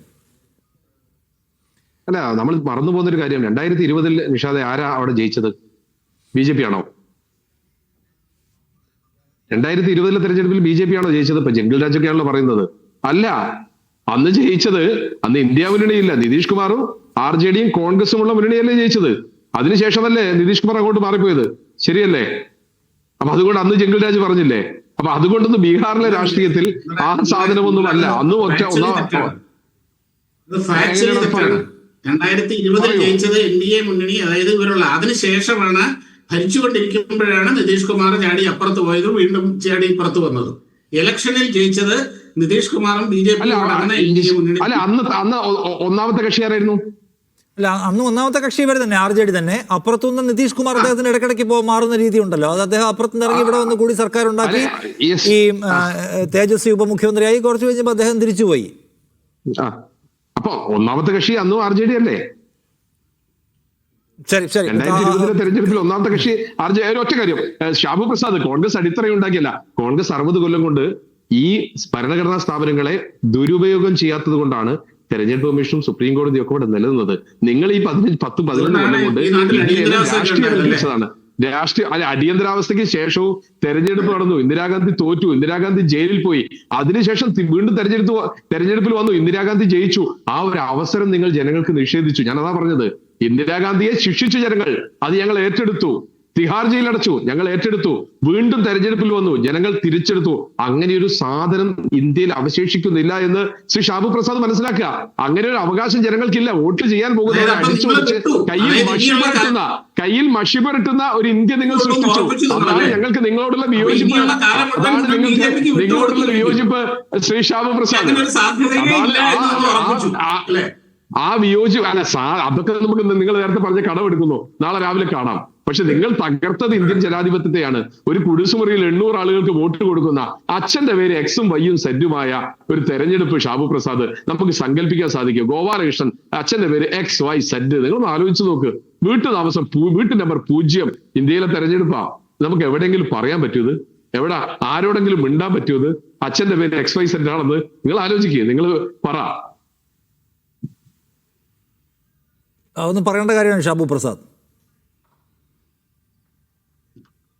അല്ല, നമ്മൾ മറന്നു പോകുന്നൊരു കാര്യം, 2020 നിഷാദെ ആരാ അവിടെ ജയിച്ചത്? BJP ആണോ? 2020 തെരഞ്ഞെടുപ്പിൽ BJP ആണോ ജയിച്ചത്? ഇപ്പൊ ജംഗിൾ രാജൊക്കെയാണല്ലോ പറയുന്നത്. അല്ല, അന്ന് ജയിച്ചത് അന്ന് ഇന്ത്യ മുന്നണിയില്ല, നിതീഷ് കുമാറും RJDയും കോൺഗ്രസുമുള്ള മുന്നണിയല്ലേ ജയിച്ചത്. അതിനുശേഷമല്ലേ നിതീഷ് കുമാർ അങ്ങോട്ട് മാറിപ്പോയത്, ശരിയല്ലേ? അപ്പൊ അതുകൊണ്ട് അന്ന് ജംഗിൾ രാജ് പറഞ്ഞില്ലേ? അപ്പൊ അതുകൊണ്ടൊന്നും ബീഹാറിലെ രാഷ്ട്രീയത്തിൽ ആ സാധനമൊന്നും അല്ല. അന്ന് 2020 ജയിച്ചത് NDA മുന്നണി, അതായത് ഇവരുള്ള. അതിനുശേഷമാണ് ഭരിച്ചുകൊണ്ടിരിക്കുമ്പോഴാണ് നിതീഷ് കുമാർ ചാടി അപ്പുറത്ത് പോയതും വീണ്ടും ചാടി ഇപ്പുറത്ത് വന്നതും. ഇലക്ഷനിൽ ജയിച്ചത് നിതീഷ് കുമാറും BJP അല്ല, അന്ന് ഒന്നാമത്തെ കക്ഷി ആരായിരുന്നു? അല്ല, അന്ന് ഒന്നാമത്തെ കക്ഷി ഇവർ തന്നെ, RJD തന്നെ. അപ്പുറത്തുനിന്ന് നിതീഷ് കുമാർ അദ്ദേഹത്തിന് ഇടയ്ക്കിടയ്ക്ക് മാറുന്ന രീതി ഉണ്ടല്ലോ, അത് അദ്ദേഹം അപ്പുറത്തുനിന്ന് ഇറങ്ങി ഇവിടെ വന്ന് കൂടി സർക്കാർ ഉണ്ടാക്കി. ഈ തേജസ്വി ഉപമുഖ്യമന്ത്രിയായി കുറച്ച് കഴിഞ്ഞപ്പോൾ അദ്ദേഹം തിരിച്ചുപോയി. അപ്പൊ ഒന്നാമത്തെ കക്ഷി അന്നും RJD അല്ലേ? ശരി ശരി 2020 തെരഞ്ഞെടുപ്പിൽ ഒന്നാമത്തെ കക്ഷി ഒറ്റ കാര്യം, ഷാബു പ്രസാദ് കോൺഗ്രസ് അടിത്തറയുണ്ടാക്കിയല്ല. കോൺഗ്രസ് 60 കൊല്ലം കൊണ്ട് ഈ ഭരണഘടനാ സ്ഥാപനങ്ങളെ ദുരുപയോഗം ചെയ്യാത്തത് കൊണ്ടാണ് തെരഞ്ഞെടുപ്പ് കമ്മീഷനും സുപ്രീം കോടതിയും ഒക്കെ ഇവിടെ നിലനിന്നത്. നിങ്ങൾ ഈ 10-11 കൊല്ലം കൊണ്ട് രാഷ്ട്രീയവൽക്കരിച്ചതാണ്. അടിയന്തരാവസ്ഥയ്ക്ക് ശേഷവും തെരഞ്ഞെടുപ്പ് നടന്നു, ഇന്ദിരാഗാന്ധി തോറ്റു, ഇന്ദിരാഗാന്ധി ജയിലിൽ പോയി, അതിനുശേഷം വീണ്ടും തെരഞ്ഞെടുപ്പിൽ വന്നു, ഇന്ദിരാഗാന്ധി ജയിച്ചു. ആ ഒരു അവസരം നിങ്ങൾ ജനങ്ങൾക്ക് നിഷേധിച്ചു. ഞാനതാ പറഞ്ഞത്, ഇന്ദിരാഗാന്ധിയെ ശിക്ഷിച്ചു ജനങ്ങൾ, അത് ഞങ്ങൾ ഏറ്റെടുത്തു. തിഹാർ ജയിലടച്ചു, ഞങ്ങൾ ഏറ്റെടുത്തു. വീണ്ടും തെരഞ്ഞെടുപ്പിൽ വന്നു, ജനങ്ങൾ തിരിച്ചെടുത്തു. അങ്ങനെ ഒരു സാധനം ഇന്ത്യയിൽ അവശേഷിക്കുന്നില്ല എന്ന് ശ്രീ ഷാബു പ്രസാദ് മനസ്സിലാക്കുക. അങ്ങനെ ഒരു അവകാശം ജനങ്ങൾക്കില്ല. വോട്ട് ചെയ്യാൻ പോകുന്നത് അടിച്ചു പൊളിച്ച് കയ്യിൽ മഷി പുരട്ടുന്ന ഒരു ഇന്ത്യ നിങ്ങൾ സൃഷ്ടിച്ചു. അതാണ് ഞങ്ങൾക്ക് നിങ്ങളോടുള്ള വിയോജിപ്പ്. അതാണ് നിങ്ങളോടുള്ള വിയോജിപ്പ് ശ്രീ ഷാബു പ്രസാദ്. ആ വിയോജിപ്പ് അല്ല, അതൊക്കെ നമുക്ക് നിങ്ങൾ നേരത്തെ പറഞ്ഞ കടമെടുക്കുന്നു, നാളെ രാവിലെ കാണാം. പക്ഷെ നിങ്ങൾ തകർത്തത് ഇന്ത്യൻ ജനാധിപത്യത്തെയാണ്. ഒരു കുടിസുമുറിയിൽ 800 ആളുകൾക്ക് വോട്ട് കൊടുക്കുന്ന അച്ഛന്റെ പേര് Xും Yും Z-മായ ഒരു തെരഞ്ഞെടുപ്പ് ഷാബു പ്രസാദ് നമുക്ക് സങ്കല്പിക്കാൻ സാധിക്കും. ഗോപാലകൃഷ്ണൻ അച്ഛന്റെ പേര് XYZ. നിങ്ങളൊന്ന് ആലോചിച്ച് നോക്ക്. വീട്ടു നമ്പർ 0 ഇന്ത്യയിലെ തെരഞ്ഞെടുപ്പാ. നമുക്ക് എവിടെയെങ്കിലും പറയാൻ പറ്റുന്നത്? എവിടെ ആരോടെങ്കിലും മിണ്ടാൻ പറ്റുന്നത്? അച്ഛന്റെ പേര് XYZ ആണെന്ന് നിങ്ങൾ ആലോചിക്കുക. നിങ്ങൾ പറ. അതൊന്നും പറയേണ്ട കാര്യമാണ് ഷാബു പ്രസാദ്.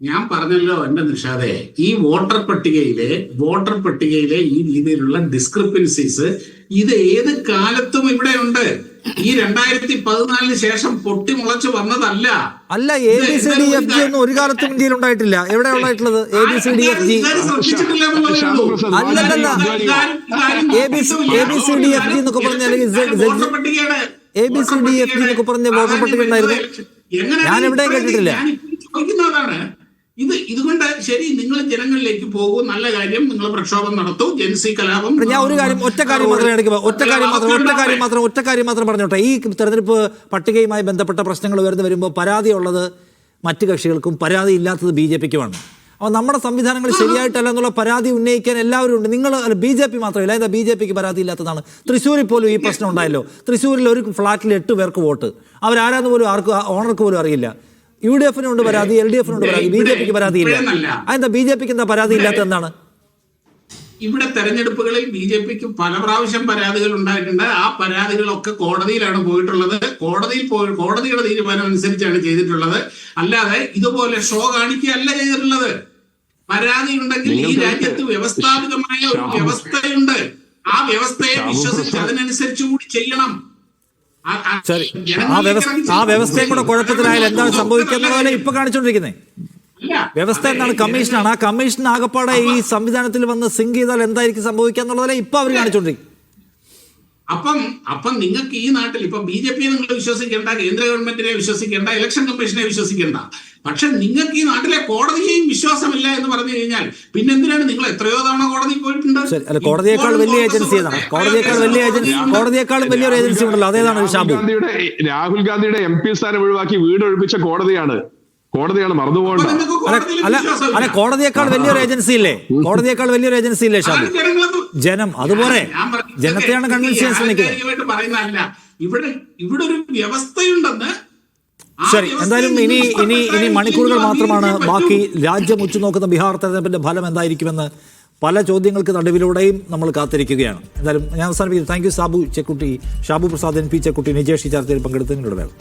ഞാൻ പറഞ്ഞല്ലോ എന്റെ നിഷാദെ, ഈ വോട്ടർ പട്ടികയിലെ ഈ രീതിയിലുള്ള ഡിസ്ക്രിപ്പൻസീസ് ഇത് ഏത് കാലത്തും ഇവിടെ ഉണ്ട്. ഈ 2014 ശേഷം പൊട്ടിമുളച്ച് വന്നതല്ല. അല്ല, ABCDFG ഒന്നും ഒരു കാലത്തും ഇന്ത്യയിൽ ഉണ്ടായിട്ടില്ല. എവിടെ ഉണ്ടായിട്ടുള്ളത് ABCDFG? അല്ലല്ല, ABCDFG എന്നൊക്കെ പറഞ്ഞ ABCDFG എന്നൊക്കെ പറഞ്ഞ വോട്ടർ പട്ടിക ഉണ്ടായിരുന്നു. ഞാൻ എവിടെയും കേട്ടിട്ടില്ല. ഇതുകൊണ്ട് ശരി, നിങ്ങൾ ജനങ്ങളിലേക്ക് പോകൂ, നല്ല കാര്യം, നിങ്ങൾ പ്രക്ഷോഭം നടത്തൂ, ജൻസി കലാപം. ഞാൻ ഒറ്റ കാര്യം മാത്രം പറഞ്ഞോട്ടെ. ഈ തെരഞ്ഞെടുപ്പ് പട്ടികയുമായി ബന്ധപ്പെട്ട പ്രശ്നങ്ങൾ ഉയർന്നു വരുമ്പോൾ പരാതിയുള്ളത് മറ്റു കക്ഷികൾക്കും പരാതി ഇല്ലാത്തത് BJPക്കുമാണ്. അപ്പോൾ നമ്മുടെ സംവിധാനങ്ങൾ ശരിയായിട്ടല്ല എന്നുള്ള പരാതി ഉന്നയിക്കാൻ എല്ലാവരും ഉണ്ട്. നിങ്ങൾ BJP മാത്രമല്ല, എന്താ BJPക്ക് പരാതി ഇല്ലാത്തതാണ്? തൃശ്ശൂരിൽ പോലും ഈ പ്രശ്നം ഉണ്ടായല്ലോ. തൃശ്ശൂരിൽ ഒരു ഫ്ലാറ്റിൽ 8 പേർക്ക് വോട്ട്, അവരാരാന്ന് പോലും ഓണർക്ക് പോലും അറിയില്ല. UDF-നുണ്ട് പരാതി, LDF-നുണ്ട് പരാതി, BJPക്ക് പരാതിയില്ല. അതെന്താ BJPക്ക് എന്താ പരാതി ഇല്ലാത്ത എന്താണ്? ഇവിടെ തെരഞ്ഞെടുപ്പുകളിൽ BJPക്ക് പല പ്രാവശ്യം പരാതികൾ ഉണ്ടായിട്ടുണ്ട്. ആ പരാതികളൊക്കെ കോടതിയിലാണ് പോയിട്ടുള്ളത്. കോടതിയുടെ തീരുമാനം അനുസരിച്ചാണ് ചെയ്തിട്ടുള്ളത്. അല്ലാതെ ഇതുപോലെ ഷോ കാണിക്കുകയല്ല ചെയ്തിട്ടുള്ളത്. പരാതി ഉണ്ടെങ്കിൽ ഈ രാജ്യത്ത് വ്യവസ്ഥാപിതമായ ഒരു വ്യവസ്ഥയുണ്ട്. ആ വ്യവസ്ഥയെ വിശ്വസിച്ച് അതിനനുസരിച്ച് കൂടി ചെയ്യണം. ശരി, ആ വ്യവസ്ഥയും കൂടെ കുഴപ്പത്തിലായാലും എന്താണ് സംഭവിക്കുക എന്നുള്ളതല്ലേ ഇപ്പൊ കാണിച്ചുകൊണ്ടിരിക്കുന്നത്. വ്യവസ്ഥ എന്താണ്? കമ്മീഷനാണ്. ആ കമ്മീഷൻ ആകപ്പാടെ ഈ സംവിധാനത്തിൽ വന്ന് സിങ്ക് ചെയ്താൽ എന്തായിരിക്കും സംഭവിക്കുക എന്നുള്ളതല്ലേ ഇപ്പൊ അവർ കാണിച്ചുകൊണ്ടിരിക്കും. അപ്പം നിങ്ങൾക്ക് ഈ നാട്ടിൽ ഇപ്പൊ BJP നിങ്ങൾ വിശ്വസിക്കേണ്ട, കേന്ദ്ര ഗവൺമെന്റിനെ വിശ്വസിക്കേണ്ട, ഇലക്ഷൻ കമ്മീഷനെ വിശ്വസിക്കേണ്ട. പക്ഷെ നിങ്ങൾക്ക് ഈ നാട്ടിലെ കോടതിയെയും വിശ്വാസമില്ല എന്ന് പറഞ്ഞു കഴിഞ്ഞാൽ പിന്നെ എന്തിനാണ് നിങ്ങൾ എത്രയോ തവണ കോടതി പോയിട്ടുണ്ട്? കോടതിയേക്കാൾ വലിയ ഏജൻസി ഏതാണ്? കോടതിയേക്കാൾ വലിയൊരു ഏജൻസി ഉണ്ടല്ലോ, അതേതാണ് ഷാബു? രാഹുൽ ഗാന്ധിയുടെ MP സ്ഥാനം ഒഴിവാക്കി വീട് ഒഴിപ്പിച്ച കോടതിയാണ് മറന്നുപോകേണ്ട. അല്ല, കോടതിയേക്കാൾ വലിയൊരു ഏജൻസി ഇല്ലേ? ഷാബു? ജനം അതുപോലെ ജനത്തെയാണ് കൺവിൻസ് ചെയ്യാൻ ശ്രമിക്കുന്നത്. പറയുന്നതല്ല, ഇവിടെ ഒരു വ്യവസ്ഥയുണ്ടെന്ന്. ശരി, എന്തായാലും ഇനി മണിക്കൂറുകൾ മാത്രമാണ് ബാക്കി. രാജ്യം ഉറ്റുനോക്കുന്ന ബീഹാർ തെരഞ്ഞെടുപ്പിന്റെ ഫലം എന്തായിരിക്കുമെന്ന് പല ചോദ്യങ്ങൾക്ക് നടുവിലൂടെയും നമ്മൾ കാത്തിരിക്കുകയാണ്. എന്തായാലും ഞാൻ അവസാനിപ്പിക്കുന്നു. Thank you Shabu Prasad, NP Chekkutty, Nijesh ചർച്ചയിൽ പങ്കെടുത്തതിനുള്ള വേണം.